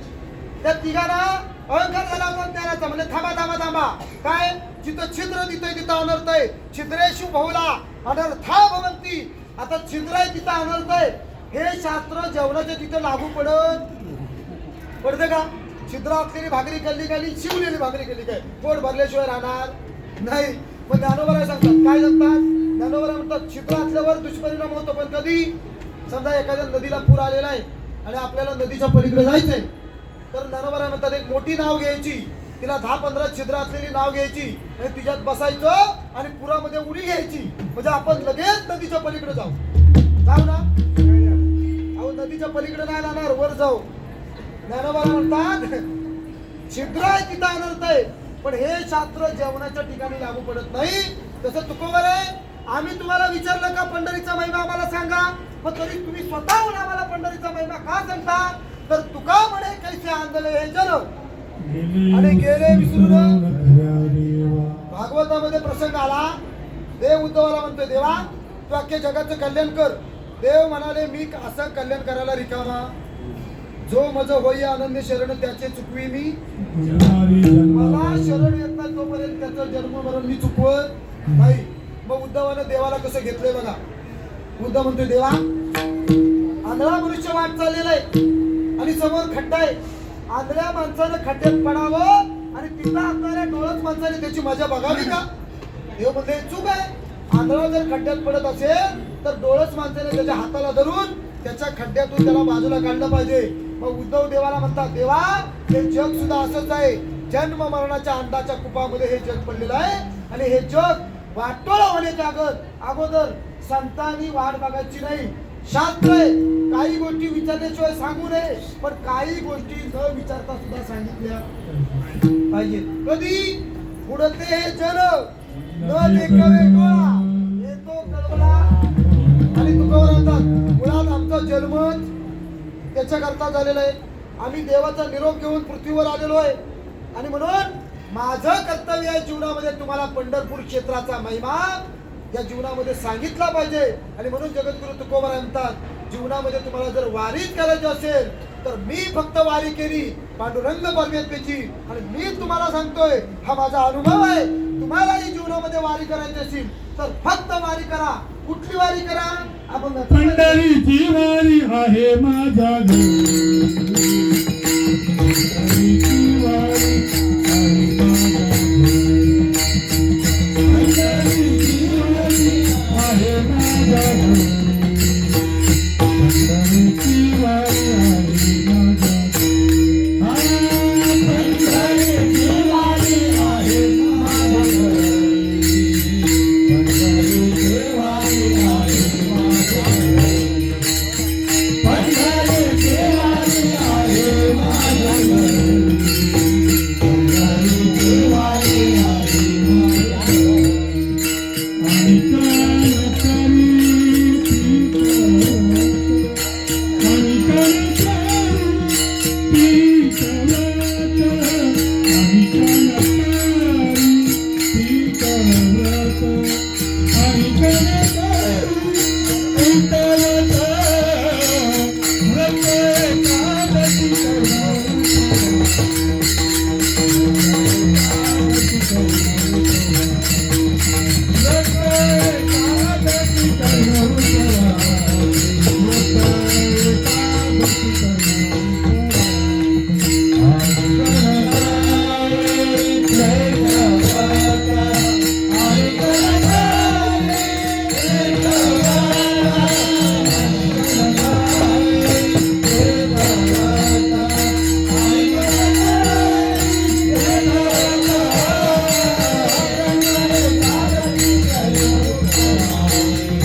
त्या तिघांना अहंकार झाला होता ज्ञानाचा. म्हणजे थांबा थांबा थांबा, काय जिथं छिद्र दिसतंय तिथं अनर्थ आहे. छिद्रेषु बहुला अनर्था भवन्ति. आता छिद्र आहे तिथं अनर्थ आहे. हे शास्त्र जेवणाच्या तिथं लागू पडते का? छिद्र असलेली भाकरी खाल्ली काय, शिवलेली भाकरी खाल्ली काय, पोट भरल्याशिवाय राहणार नाही. मग ज्ञानोबा सांगतात, काय सांगतात? ज्ञानोबा म्हणतात छिद्र असल्यावर दुष्परिणाम होतो, पण कधी समजा एखाद्या नदीला पूर आलेला आहे आणि आपल्याला नदीच्या पलीकडे जायचंय, तर ज्ञानोबा म्हणतात एक मोठी नाव घ्यायची, तिला 10-15 छिद्र असलेली नाव घ्यायची आणि तिच्यात बसायचं आणि पुरामध्ये उडी घ्यायची, म्हणजे आपण लगेच नदीच्या पलीकडे जाऊ ना. अहो नदीच्या पलीकडे नाही जाणार, वर जाऊ. ज्ञानोबा म्हणतात छिद्र आहे तिथं अनर्थ आहे, पण हे शास्त्र जेवणाच्या ठिकाणी लागू पडत नाही. तसं तुकोबाराय, आम्ही तुम्हाला विचारलं का पंढरीचा महिमा आम्हाला सांगा, मग तरी तुम्ही स्वतःहून आम्हाला पंढरीचा महिमा का सांगता? तर तुका म्हणे कैसे आंदोलन हे जन आणि गेले विसरून. भागवतामध्ये प्रसंग आला, देव उद्धवाला म्हणतोय देवा तू अख्ख्या जगाचं कल्याण कर. देव म्हणाले मी असं कल्याण करायला रिकामा, जो मज होई आनंद शरण त्याचे चुकवी मी. मला शरण येत नाही तोपर्यंत त्याचं जन्म मरण मी चुकवत नाही. मग उद्धवानं देवाला कसं घेतलंय बघा. उद्धव म्हणतोय देवा आंधळा मनुष्य वाट चाललेला आहे आणि समोर खड्डा आहे. आंधळ्या माणसानं खड्ड्यात पडावं आणि तिथं असणाऱ्या डोळस माणसाने त्याची मजा बघावी का? देव म्हणते चूक आहे. आंधळा जर खड्ड्यात पडत असेल तर डोळस माणसाने त्याच्या हाताला धरून त्याच्या खड्ड्यातून त्याला बाजूला काढलं पाहिजे. मग उद्धव देवाला म्हणतात देवा हे जग सुद्धा असंच आहे, जन्म मरणाच्या अंधाच्या कुपामध्ये हे जग पडलेलं आहे आणि हे जग वाटोळं होण्याच्या अगोदर संतांनी वाट बघायची नाही. शास्त्र आहे, काही गोष्टी विचारल्याशिवाय सांगू नये, पण काही गोष्टी न विचारता सुद्धा सांगितल्या पाहिजे. कधी उडते हे जल न देखावे डोळा येतो कळवला. आणि तुकावर म्हणतात मुळात आमचा जन्मच त्याच्याकरता झालेला आहे. आम्ही देवाचा निरोप घेऊन पृथ्वीवर आलेलो आहे आणि म्हणून माझं कर्तव्य आहे जीवनामध्ये तुम्हाला पंढरपूर क्षेत्राचा महिमा या जीवनामध्ये सांगितला पाहिजे. आणि म्हणून जगद्गुरु तुकोबाराय म्हणतात जीवनामध्ये तुम्हाला जर वारीच करायची असेल तर मी फक्त वारी केली पांडुरंग परमेश्वराची. आणि मी तुम्हाला सांगतोय हा माझा अनुभव आहे. तुम्हालाही जीवनामध्ये वारी करायची असेल तर फक्त वारी करा. कुठली वारी करा? आपण पंढरीची वारी आहे माझा घरी. पंढरीची वारी आहे माझा घरी. पंढरीची वारी आहे माझा घरी. पंढरीची वारी आहे माझा घरी. पंढरीची वारी आहे माझा घरी. पंढरीची वारी आहे माझा घरी. पंढरीची वारी आहे माझा घरी. पंढरीची वारी आहे माझा घरी.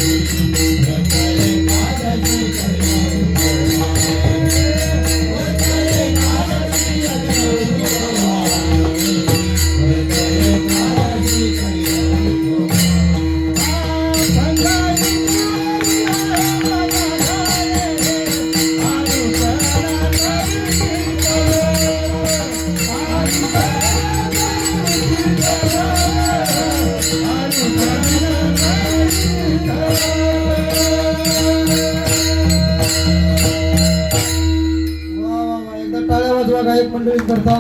आणि गायक मंडळी करता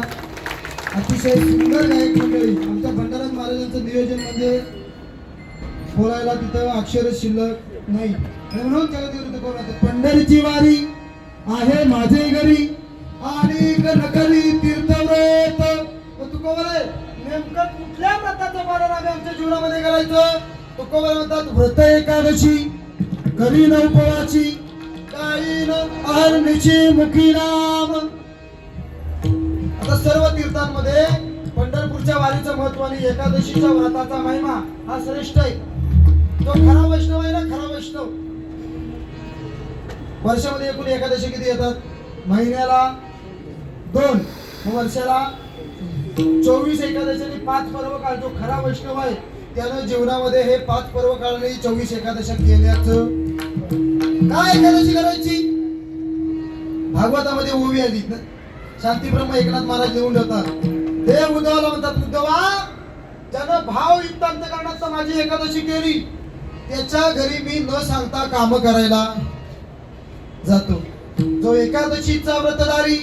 अतिशय सुंदर गायक मंडळी. आमच्या भंडारा महाराजांचं नियोजन म्हणजे बोलायला तिथं अक्षर शिल्लक नाही. म्हणून पंढरीची वारी आहे माझे घरी आणि नकली तीर्थव्रत. तुकोबाराय नेमकं कुठल्या व्रताचं पालन आम्ही आमच्या जीवनामध्ये करायचं? तुकोबाराय म्हणतात व्रत एकादशी करी नवपळाची काही न अहर्निची मुखी नाम. आता सर्व तीर्थांमध्ये पंढरपूरच्या वारीचं महत्व आणि एकादशीच्या व्रताचा महिमा हा श्रेष्ठ आहे. तो खरा वैष्णव आहे ना, खरा वैष्णव. वर्षामध्ये एकूण एकादशी किती येतात? महिन्याला 2, वर्षाला 24 एकादशी आणि 5 पर्व काळ. जो खरा वैष्णव आहे त्यानं जीवनामध्ये हे 5 पर्व काळ 24 एकादशी केल्याचं. काय एकादशी करायची? भागवतामध्ये ओवी आली ना, शांतीब्रह्म एकनाथ महाराज लिहून ठेवतात. हे उद्धवाला म्हणतात उद्धवा ज्यानं भाव युक्त अंतकरणात माझी एकादशी केली त्याच्या घरी मी न सांगता काम करायला जातो. जो एकादशीचा व्रतधारी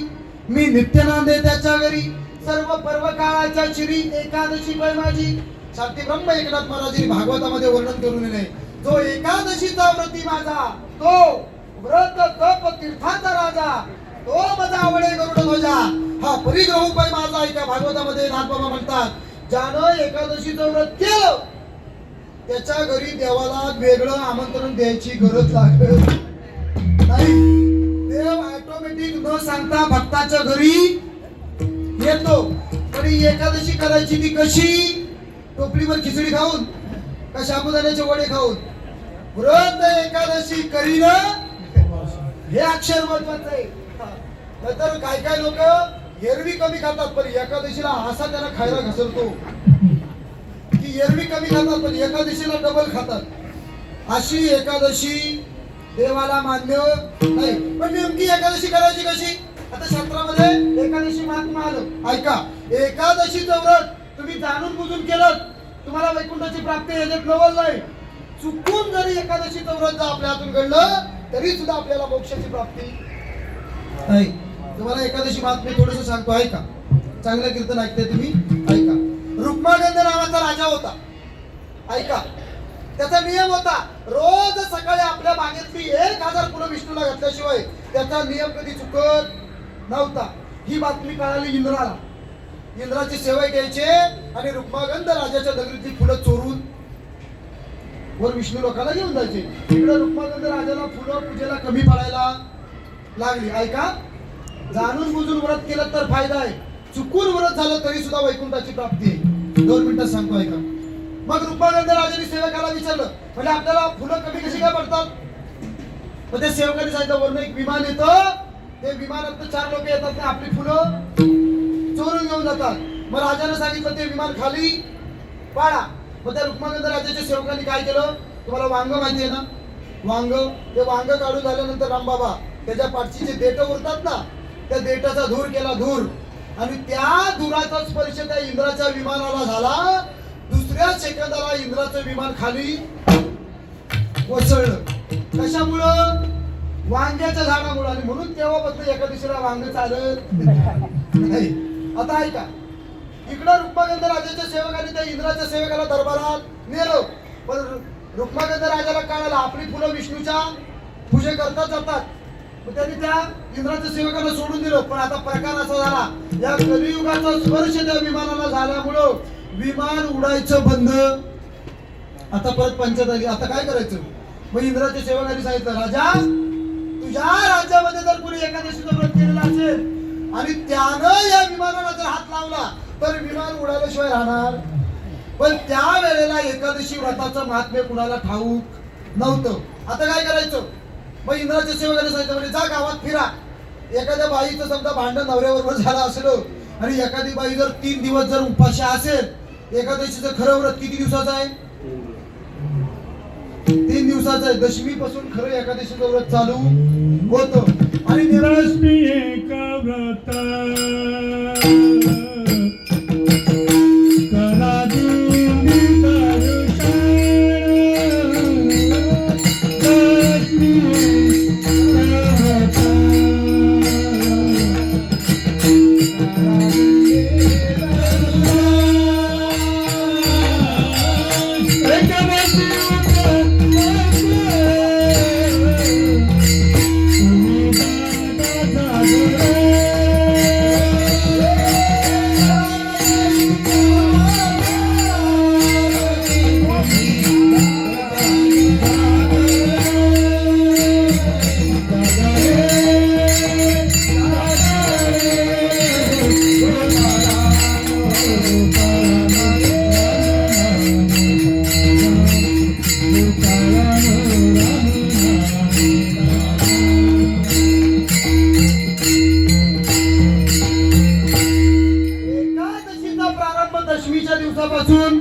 मी नित्यनांदे त्याच्या घरी. सर्व पर्व काळाच्या श्री एकादशी बाय माझी. शांतीब्रह्म एकनाथ महाराजांनी भागवतामध्ये वर्णन करून दिले. जो एकादशीचा व्रती माझा तो व्रत तप तीर्थाचा राजा तो माझा आवडे गरुड ध्वजा. हा परिग्रह उपाय माझा एका भागवतामध्ये नाथबाबा म्हणतात ज्यानं एकादशीचं व्रत केलं त्याच्या घरी देवाला वेगळं आमंत्रण द्यायची गरज लागत नाही. देव ऑटोमॅटिक न सांगता भक्ताच्या घरी येतो. पण ही एकादशी करायची ती कशी? टोपलीवर खिचडी खाऊन का साबुदाण्याचे वडे खाऊन? व्रत एकादशी करीन हे अक्षर महत्वाचं आहे. नाहीतर काय काय लोक एरवी कमी खातात पण एकादशीला असा त्यांना खायला घसरतो की एरवी कमी खातात पण एकादशीला डबल खातात. अशी एकादशी देवाला मान्य नाही. पण नेमकी एकादशी करायची कशी? आता शास्त्रामध्ये एकादशी महात्मा आलं. ऐका, एकादशीचं व्रत तुम्ही जाणून बुजून केलं तुम्हाला वैकुंठाची प्राप्ती याच्यात नवल नाही. चुकून जरी एकादशीचं व्रत जर आपल्या हातून घडलं तरी सुद्धा आपल्याला मोक्षाची प्राप्ती नाही. तुम्हाला एकादशी महात्म्य थोडस सांगतो, ऐका. चांगलं कीर्तन ऐकते तुम्ही, ऐका. रुक्मागंध नावाचा राजा होता. ऐका, त्याचा नियम होता रोज सकाळी आपल्या बागेतली 1000 फुलं विष्णूला घातल्याशिवाय त्याचा नियम कधी चुकत नव्हता. ही बातमी कळाली इंद्राला. इंद्राची सेवा घ्यायचे आणि रुक्मागंध राजाच्या नगरीतली फुलं चोरून वर विष्णू लोकांना घेऊन जायचे. इकडे रुक्मागंध राजाला फुलं पूजेला कमी पडायला लागली. ऐका, जाणून बुजून व्रत केलं तर फायदा आहे, चुकून व्रत झालं तरी सुद्धा वैकुंठाची प्राप्ती आहे. 2 मिनिटात सांगतो, ऐका. मग रुक्मागंध राजाने सेवकाला विचारलं, म्हणजे आपल्याला फुलं कमी कशी काय पडतात? मग ते सेवकाने सांगितलं, वरून एक विमान येतं, ते विमानात 4 लोक येतात आणि आपली फुलं चोरून घेऊन जातात. मग राजाने सांगितलं ते विमान खाली पाडा. मग त्या रुक्मागंध राजाच्या सेवकांनी काय केलं? तुम्हाला वांग माहिती आहे ना? वांग, ते वांग काढून झाल्यानंतर रामबाबा त्याच्या पाठची जे देठ उरतात ना, त्या देठाचा धूर केला, धूर. आणि त्या धुराचा स्पर्श त्या इंद्राच्या विमानाला झाला. दुसऱ्या सेकंदाला इंद्राचं विमान खाली कोसळलं. कशामुळं? वांग्याच्या झाडामुळे. आणि म्हणून तेव्हापासून एकादशीला वांग चालत नाही. आता ऐका, इकडं रुक्मागंध राजाच्या सेवकाने त्या इंद्राच्या सेवकाला दरबारात नेलं. पण रुक्मागंध राजाला कळालं आपली फुलं विष्णूच्या पूजे करता जातात. मग त्यांनी त्या इंद्राच्या सेवकाला सोडून दिलं. पण आता प्रकार असा झाला, या कलियुगाचा स्पर्श त्या विमानाला झाल्यामुळं विमान उडायचं बंद. आता परत पंचायत आली, आता काय करायचं? मग इंद्राच्या सेवकाने सांगितलं, राजा तुझ्या राज्यामध्ये जर कोणी एकादशीचं व्रत केलेलं असेल आणि त्यानं या विमानाला जर हात लावला तर विमान उडाल्याशिवाय राहणार. पण त्या वेळेला एकादशी व्रताचं महात्म्य कुणाला ठाऊक नव्हतं. आता काय करायचं? मग इंद्राच्या सेवकाने सांगितलं, म्हणजे जा गावात फिरा. एखाद्या बाईचं समजा भांडण नवऱ्याबरोबर झालं असलं आणि एखादी बाई जर 3 दिवस जर उपाशी असेल, एकादशीचं खरं व्रत किती दिवसाचं आहे? 3 दिवसाचं आहे. दशमी पासून खरं एकादशीचं व्रत चालू होतं. आणि दशमी एक व्रत करा दिंडी दर्शन. दशमी दशमीच्या दिवसापासून.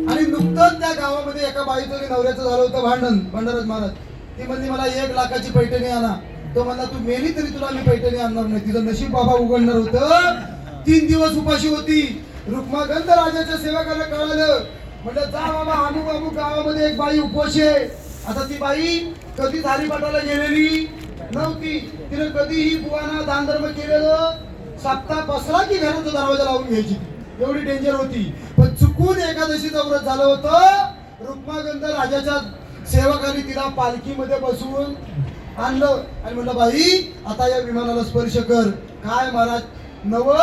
आणि नुकतंच त्या गावामध्ये एका बाईचं आणि नवऱ्याचं झालं होतं भांडण. भंडारच महाराज ती म्हणली मला 1 लाखाची पैठणी आणा. तो म्हणला तू मेली तरी तुला मी पैठणी आणणार नाही. तिचं नशीब बाबा उघडणार होतं. 3 दिवस उपाशी होती. रुक्मागंध राजाच्या सेवकाला कळालं. म्हणलं जा बाबा, अमुक अमुक गावामध्ये एक बाई उपवाशी आहे. आता ती बाई कधीच हरिपाठाला गेलेली नव्हती. तिने कधीही बुवाना दान धर्म केलेलं. सप्ताह बसला की घराचा दरवाजा लावून घ्यायची, एवढी डेंजर होती. पण चुकून एकादशीचं व्रत झालं होतं. रुक्मागंध राजाच्या सेवकाने तिला पालखीमध्ये बसवून आणलं आणि म्हणलं बाई आता या विमानाला स्पर्श कर. काय महाराज नवल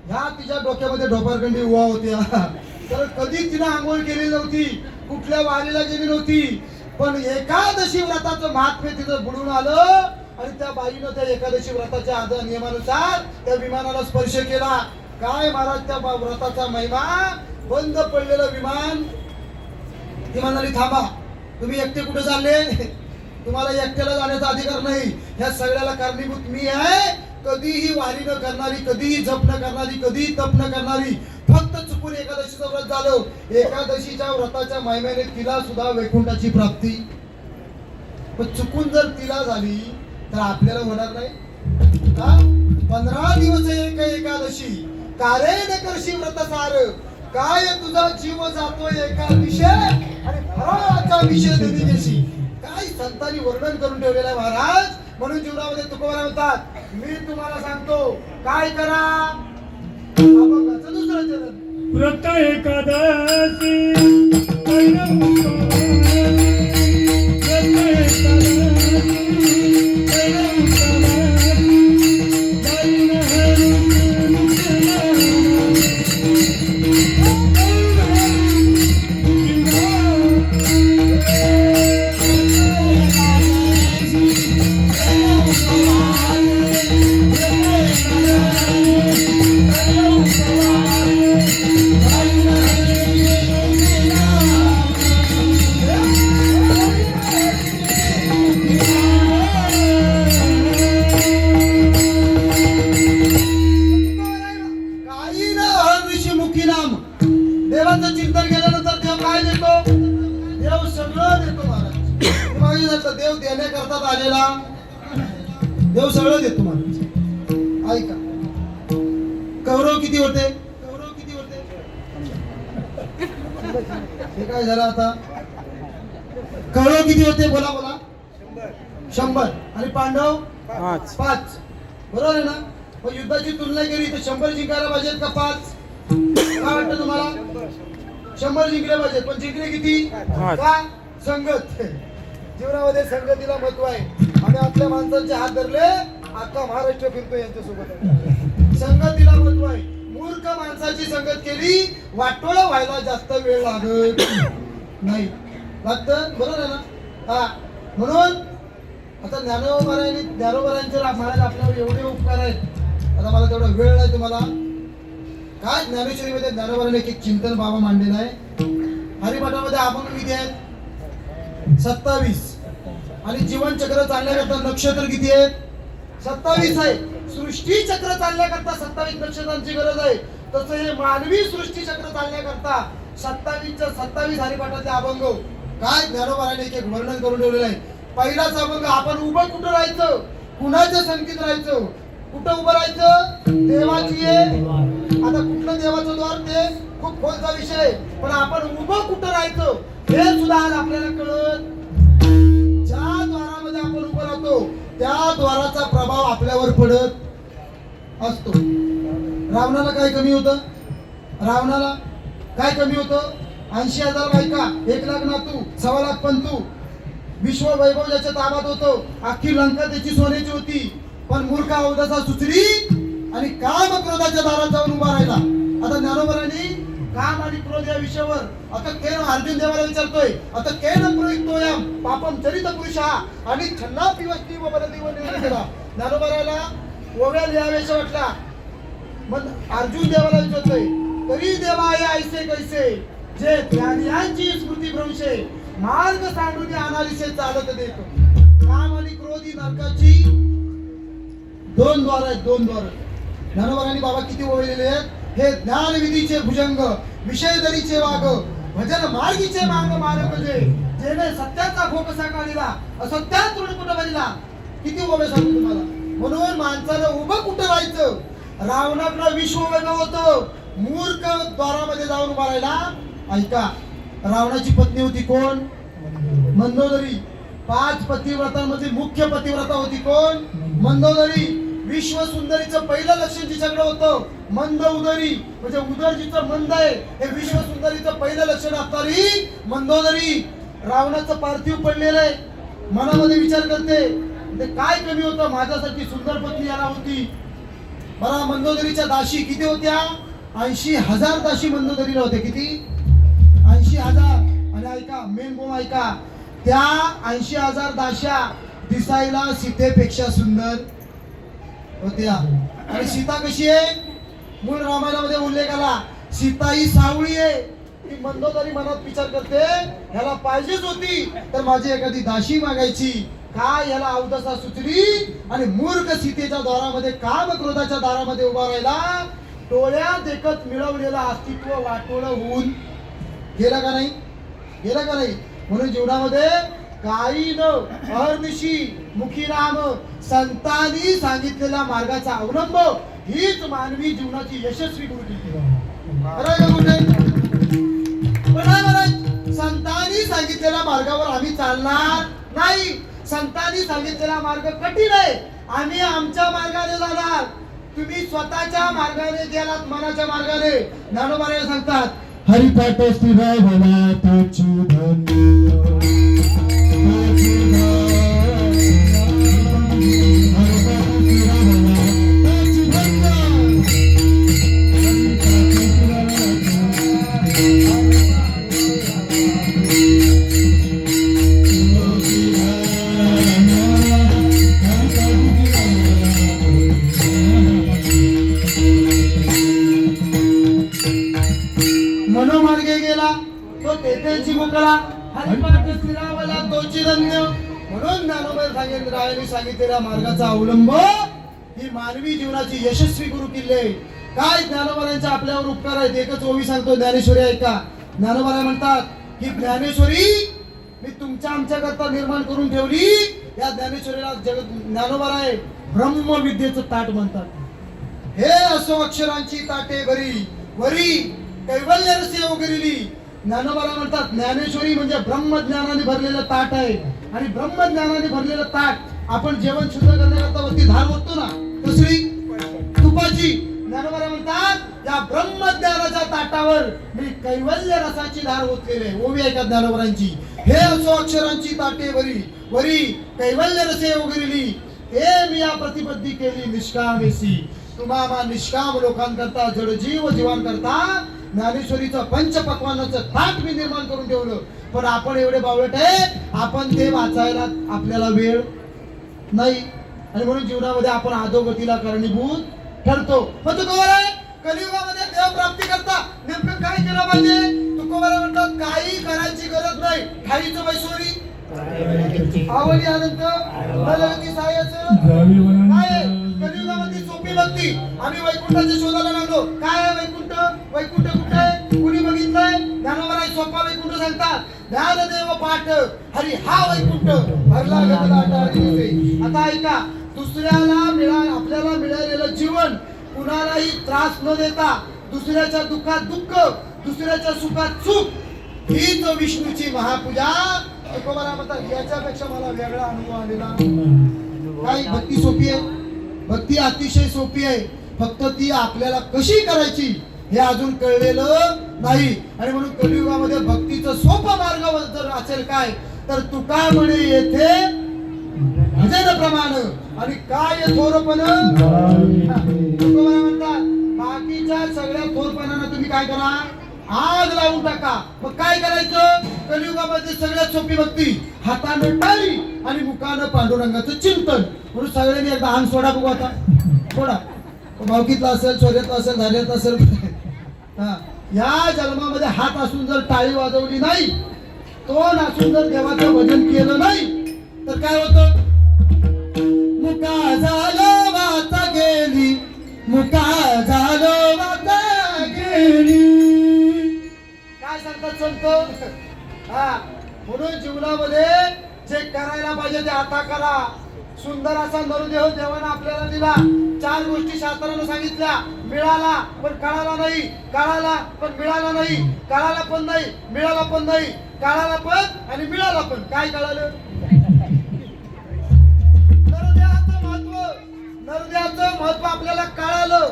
ह्या तिच्या डोक्यामध्ये ढोपारखंडी उभा होत्या. तर कधी तिनं आंघोळ केलेली नव्हती, कुठल्या वारीला गेली नव्हती. पण एकादशी व्रताचं महात्म्य तिचं बुडून आलं आणि त्या बाईनं त्या एकादशी व्रताच्या आदर नियमानुसार त्या विमानाला स्पर्श केला. काय महाराज त्या व्रताचा महिमा. बंद पडलेलं विमान ती म्हणाली थांबा. तुम्ही एकटे कुठे चालले? तुम्हाला एकट्याला जाण्याचा अधिकार नाही. ह्या सगळ्याला कारणीभूत मी आहे. कधीही वारी न करणारी, कधीही जप न करणारी, कधीही तप न करणारी, फक्त चुकून एकादशीचं व्रत झालं, एकादशीच्या व्रताच्या महिम्याने तिला सुद्धा वैकुंठाची प्राप्ती. पण चुकून जर तिला झाली तर आपल्याला होणार नाही का? 15 दिवस एक एकादशी, कारे न करशी व्रत सार, काय तुझा जीव जातोय एका विषय आणि फराळाचा विषय तुम्ही देशी. काय संतांनी वर्णन करून ठेवलेलं आहे महाराज. म्हणून जीवनामध्ये तुकोबाराय म्हणतात, मी तुम्हाला सांगतो काय करा. अभंगाचं दुसरं चरण, व्रत एकादशी पहिला उपवास, व्रत एकादशी पहिला उपवास, जाईन हरून काही ना हळदविषयी मुखी नाम. देवाचं चिंतन केल्यानंतर देव काय देतो? देव सगळं देतो महाराज. मागे जातं, देव देण्याकरता आलेला देव सगळं देतो महाराज. ऐका, कौरव किती होते? कौरव किती होते? हे काय झालं आता? कौरव किती होते? बोला बोला. 100. आणि पांडव 5. बरोबर आहे ना? मग युद्धाची तुलना केली तर 100 जिंकायला पाहिजेत का 5? काय वाटतं तुम्हाला? 100 जिंकले पाहिजेत. पण जिंकले किती? का? संगत. जीवनामध्ये संगतीला महत्व आहे. आम्ही आपल्या माणसांचे हात धरले, अख्खा महाराष्ट्र फिरतो यांच्यासोबत. संगतीला महत्व आहे. मूर्ख माणसाची संगत केली, वाटोळ व्हायला जास्त वेळ लागत नाही. लागतं? बरोबर आहे ना? हा, म्हणून आता ज्ञानोबारायांचे महाराज आपल्यावर एवढे उपकार आहेत. आता मला तेवढा वेळ नाही तुम्हाला. काय ज्ञानेश्वरीमध्ये ज्ञानोबाराने एक चिंतन बाबा मांडलेलं आहे. हरिपाठामध्ये अभंग किती आहेत? 27. आणि जीवन चक्र चालण्याकरता नक्षत्र किती आहेत? 27 आहे. सृष्टी चक्र चालण्याकरता 27 नक्षत्रांची गरज आहे. तसं हे मानवी सृष्टी चक्र चालण्याकरता 27 हरिपाठाचे अभंग काय ज्ञानोबाराने एक वर्णन करून ठेवलेलं आहे. पहिलाच अभंग, आपण उभं कुठं राहायचं? कुणाच्या संगतीत राहायचं? कुठं उभं राहायचं? देवाची आहे. आता कुठलं देवाचं द्वार ते खूप खोलचा विषय आहे. पण आपण उभं कुठं राहायचं हे सुद्धा आज आपल्याला कळत. ज्या द्वारामध्ये आपण उभं राहतो त्या द्वाराचा प्रभाव आपल्यावर पडत असतो. रावणाला काय कमी होतं? रावणाला काय कमी होतं? 80,000 बायका, 1 लाख नातू, 1.25 लाख पंतू, विश्व वैभव ज्याच्या ताब्यात होतं, अख्खी लंका त्याची सोन्याची होती. पण मूर्ख अवधसा सुचली आणि काम क्रोधाच्या दारात जाऊन उभा राहिला. आता ज्ञानोबारांनी काम आणि क्रोध या विषयावर आता केन अर्जुन देवाला विचारतोय, आता केन प्रयुक्तोयम पापम चरित पुरुषा आणि छन्ना पिवस्ती व बलदेव निर्णय केला. ज्ञानोबाराला ओव्या लिहावेशा वाटला. मग अर्जुन देवाला विचारतोय, तरी देवा हे ऐसे कैसे जे ज्ञानियांची स्मृती भ्रंशे मार्ग सांडून अनालिसे चालत देतो. काम आणि क्रोध ही नरकाची 2 द्वार आहेत. 2 द्वार. ज्ञानोबारांनी बाबा किती ओळलेले आहेत? हे ज्ञान विधीचे भुजंग, विषय दरीचे वाग, भजन मार्गीचे मार्ग मार्ग जे जेने सत्याचा भोकसा काढिला, असत्यात तृणकुट बलिला. किती ओवे सांगतो तुम्हाला. म्हणून माणसानं उभं कुठं राहायचं? रावणाकडं विश्व वैभव होतं, मूर्ख द्वारामध्ये जाऊन उभा राहिला. ऐका, रावणाची पत्नी होती कोण? मंदोदरी. 5 पतिव्रतांमध्ये मुख्य पतिव्रता होती कोण? मंदोदरी. विश्व सुंदरीचं पहिलं लक्षण जिच्याकडे होतं मंद उदरी, म्हणजे उदर जिचं मंद आहे हे विश्व सुंदरीचं पहिलं लक्षण असणारी मंदोदरी. रावणाचं पार्थिव पडलेलं आहे. मनामध्ये विचार करते, ते काय कमी होतं? माझ्यासाठी सुंदर पत्नी याला होती. बरा, मंदोदरीच्या दाशी किती होत्या? 80,000 दाशी मंदोदरीला होत्या. किती? 80,000. आणि ऐका, मेन बोम ऐका, त्या 80,000 दाशा दिसायला सीतेपेक्षा सुंदर होत्या. आणि सीता कशी आहे? मूळ रामायणामध्ये उल्लेख आला, सीता ही सावळी आहे. ती मंदोदरी मनात विचार करते, ह्याला पाहिजेच होती तर माझी एखादी दाशी मागायची, काय ह्याला अवदसा सुचली आणि मूर्ख सीतेच्या दारामध्ये काम क्रोधाच्या दारामध्ये उभा राहिला. डोळ्यात देखत मिळवलेलं अस्तित्व वाटोळं होऊन गेलं का नाही? गेलं का नाही? म्हणून जीवनामध्ये काही न अहर्निशी मुखी राम, संतांनी सांगितलेल्या मार्गाचा अवलंब हीच मानवी जीवनाची यशस्वी कृती. खरं आहे का कुठे? पण नाही महाराज, संतांनी सांगितलेल्या मार्गावर आम्ही चालणार नाही. संतांनी सांगितलेला मार्ग कठीण आहे, आम्ही आमच्या मार्गाने जाणार. तुम्ही स्वतःच्या मार्गाने गेलात, मनाच्या मार्गाने. ज्ञानोबा महाराज सांगतात, हरिपाठ स्थिराय भला तोची मनोमार्गे गेला तो तेथेची मोकळा, हरिपाठ स्थिरावला तोची धन्य. म्हणून ज्ञानोबांनी सांगितलेल्या मार्गाचा अवलंब ही मानवी जीवनाची यशस्वी गुरु किल्ले. काय ज्ञानोबांच्या आपल्यावर उपकार आहेत, एकच ओवी सांगतो, ज्ञानेश्वरी ऐका. ज्ञानोबा म्हणतात की ज्ञानेश्वरी मी तुमच्या आमच्या करता निर्माण करून ठेवली. या ज्ञानेश्वरीला ज्ञानोबा आहे ब्रह्मविद्येचं ताट म्हणतात. हे असो अक्षरांची ताटे भरी वरी कैवल्य रसी उगरिली. ज्ञानोबा म्हणतात ज्ञानेश्वरी म्हणजे ब्रह्मज्ञानाने भरलेलं ताट आहे. आणि ब्रह्मज्ञानाने भरलेलं ताट आपण जेवण शुद्ध करण्याकरता वरती धार होतो ना, कसली तुपाची. ज्ञानोबा म्हणतात या ब्रह्मज्ञानाच्या ताटावर मी कैवल्य रसाची धार ओतलेली आहे. ओवी ऐका ज्ञानोबांची. हे असो अक्षरांची ताटे भरी वरी कैवल्य रसे उगरिली. हे मी या प्रतिबद्धी केली निष्कामेसी. तुम्हा निष्काम लोकांकरता, जडजीव जीवांकरता ज्ञानेश्वरीचं पंचपक्वानाचं ताट मी निर्माण करून ठेवलं. पण आपण एवढे बावळट आहे, आपण ते वाचायला आपल्याला वेळ नाही. आणि म्हणून जीवनामध्ये आपण अधोगतीला कारणीभूत ठरतो. पण तुकोबारा आहे कलियुगामध्ये देव प्राप्ती करता नेमकं काय केलं पाहिजे? तुकोबारा म्हणतात काही करायची गरज नाही. ठाईचं वैश्वरी आवडी आनंद भगवती सायाचं काय कलियुगामध्ये सोपी भक्ती. आम्ही वैकुंठाच्या शोधाला लागलो. काय आहे वैकुंठ? वैकुंठ कुठे आहे? कुणी बघितलंय? ज्ञानोबा सोपा वैकुंठ सांगतात. ज्ञानदेव पाठ हरी हा वैकुंठ भरला गगला टाळी. आता ऐका, दुसऱ्याला आपल्याला मिळालेलं जीवन कुणालाही त्रास न देता, दुसऱ्याच्या दुःखात दुःख, दुसऱ्याच्या सुखात सुख, हीच विष्णूची महापूजा. तुकोबारा म्हणतात याच्यापेक्षा मला वेगळा अनुभव आलेला काही. भक्ती सोपी आहे, भक्ती अतिशय सोपी आहे. फक्त ती आपल्याला कशी करायची हे अजून कळलेलं नाही. आणि म्हणून कलियुगामध्ये भक्तीचं सोपं मार्ग जर असेल काय तर तुका म्हणे येथे भजन प्रमाण आणि काय थोरपण. तुकोबारा म्हणतात बाकीच्या सगळ्या थोरपणानं तुम्ही काय करा, आग लावून टाका. मग काय करायचं? कलियुगामध्ये सगळ्यात सोपी भक्ती, हातानं टाळी आणि मुखानं पांडुरंगाचं चिंतन. म्हणून सगळ्यांनी एकदा हान सोडा बघू. आता सोडा. भावकीतला असेल, चोऱ्यातला असेल, धार्यात असेल, या जन्मामध्ये हात असून जर टाळी वाजवली नाही, तोंड असून जर देवाचं भजन केलं नाही तर काय होतं? मुका झालो वाचा गेली, मुका झालो वाचा गेली. काय सांगतात संत? म्हणून जीवनामध्ये जे करायला पाहिजे ते आता करा. सुंदर असा नरदेह देवाने आपल्याला दिला. 4 गोष्टी शास्त्रानं सांगितल्या. मिळाला पण कळाला नाही, कळाला पण मिळाला नाही, कळाला पण नाही, मिळाला पण नाही, कळाला पण आणि मिळाला पण. काय कळालं? नरदेहाचं महत्व. नरदेहाचं महत्व आपल्याला कळालं.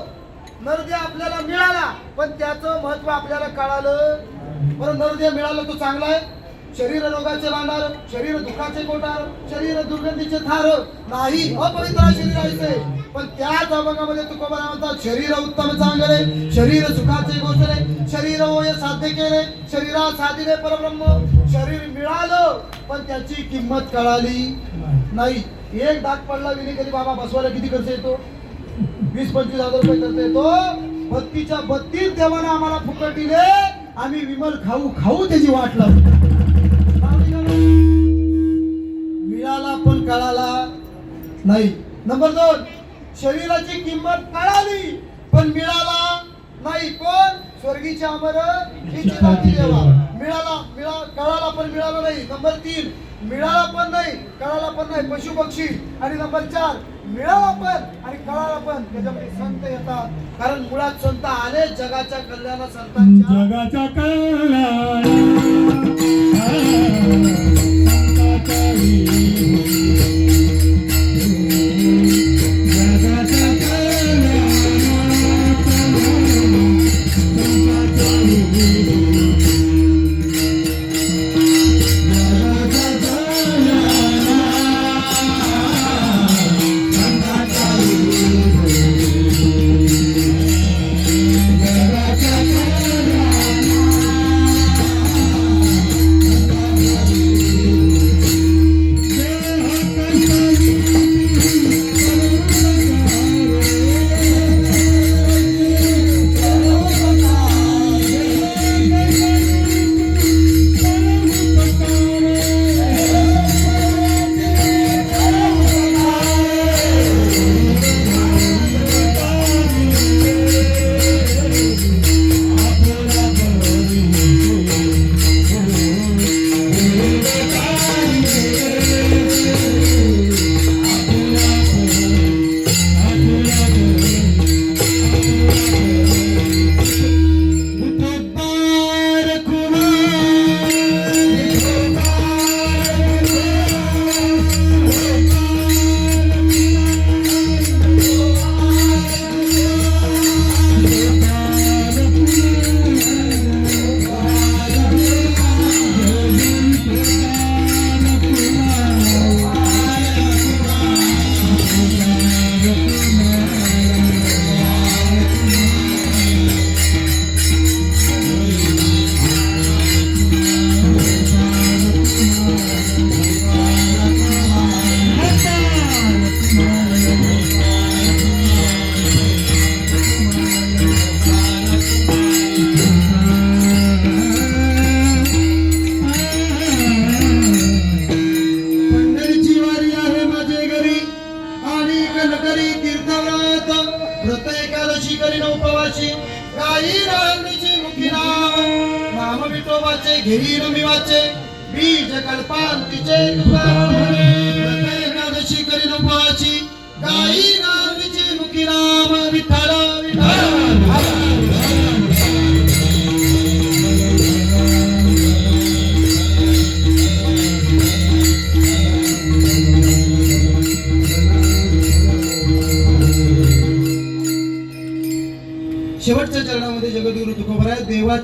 नरदेह आपल्याला मिळाला पण त्याचं महत्व आपल्याला कळालं. बरं, नरदेह मिळालं तो चांगला आहे. शरीर रोगाचे भांडार, शरीर दुःखाचे कोटार, शरीर दुर्गंधीचे थार नाही, अपवित्र शरीर आहे. पण त्याच अभंगामध्ये तुकोबारा म्हणतात शरीर उत्तम चांगले, शरीर सुखाचे गोचरे, शरीर होय साध्य केले, शरीरा साधिले परब्रह्म. शरीर मिळालं पण त्याची किंमत कळाली नाही. एक दात पडला विनी कधी बाबा बसवायला किती खर्च येतो? 20-25 हजार रुपये खर्च येतो. 32च्या 32 देवाने आम्हाला फुकट दिले आम्ही विमल खाऊ खाऊ त्याची वाट लावतो. लावली का नाही? मिळाला पण कळाला नाही. नंबर 2, शरीराची किंमत कळाली पण मिळाला नाही. कोण? स्वर्गीचे अमर इच्छिताची देवा. कळाला पण मिळाला नाही. नंबर 3, मिळाला पण नाही कळाला पण नाही, पशु पक्षी. आणि नंबर 4, मिळाला पण आणि कळाला पण, त्याच्यामध्ये संत येतात. कारण मुळात संत आले जगाच्या कल्याणा संतांच्या जगाच्या कल्याण घेईन मी वाचे बीज कल्पांतीचे तुका म्हणे. एकादशी करीन उपवाची गायीन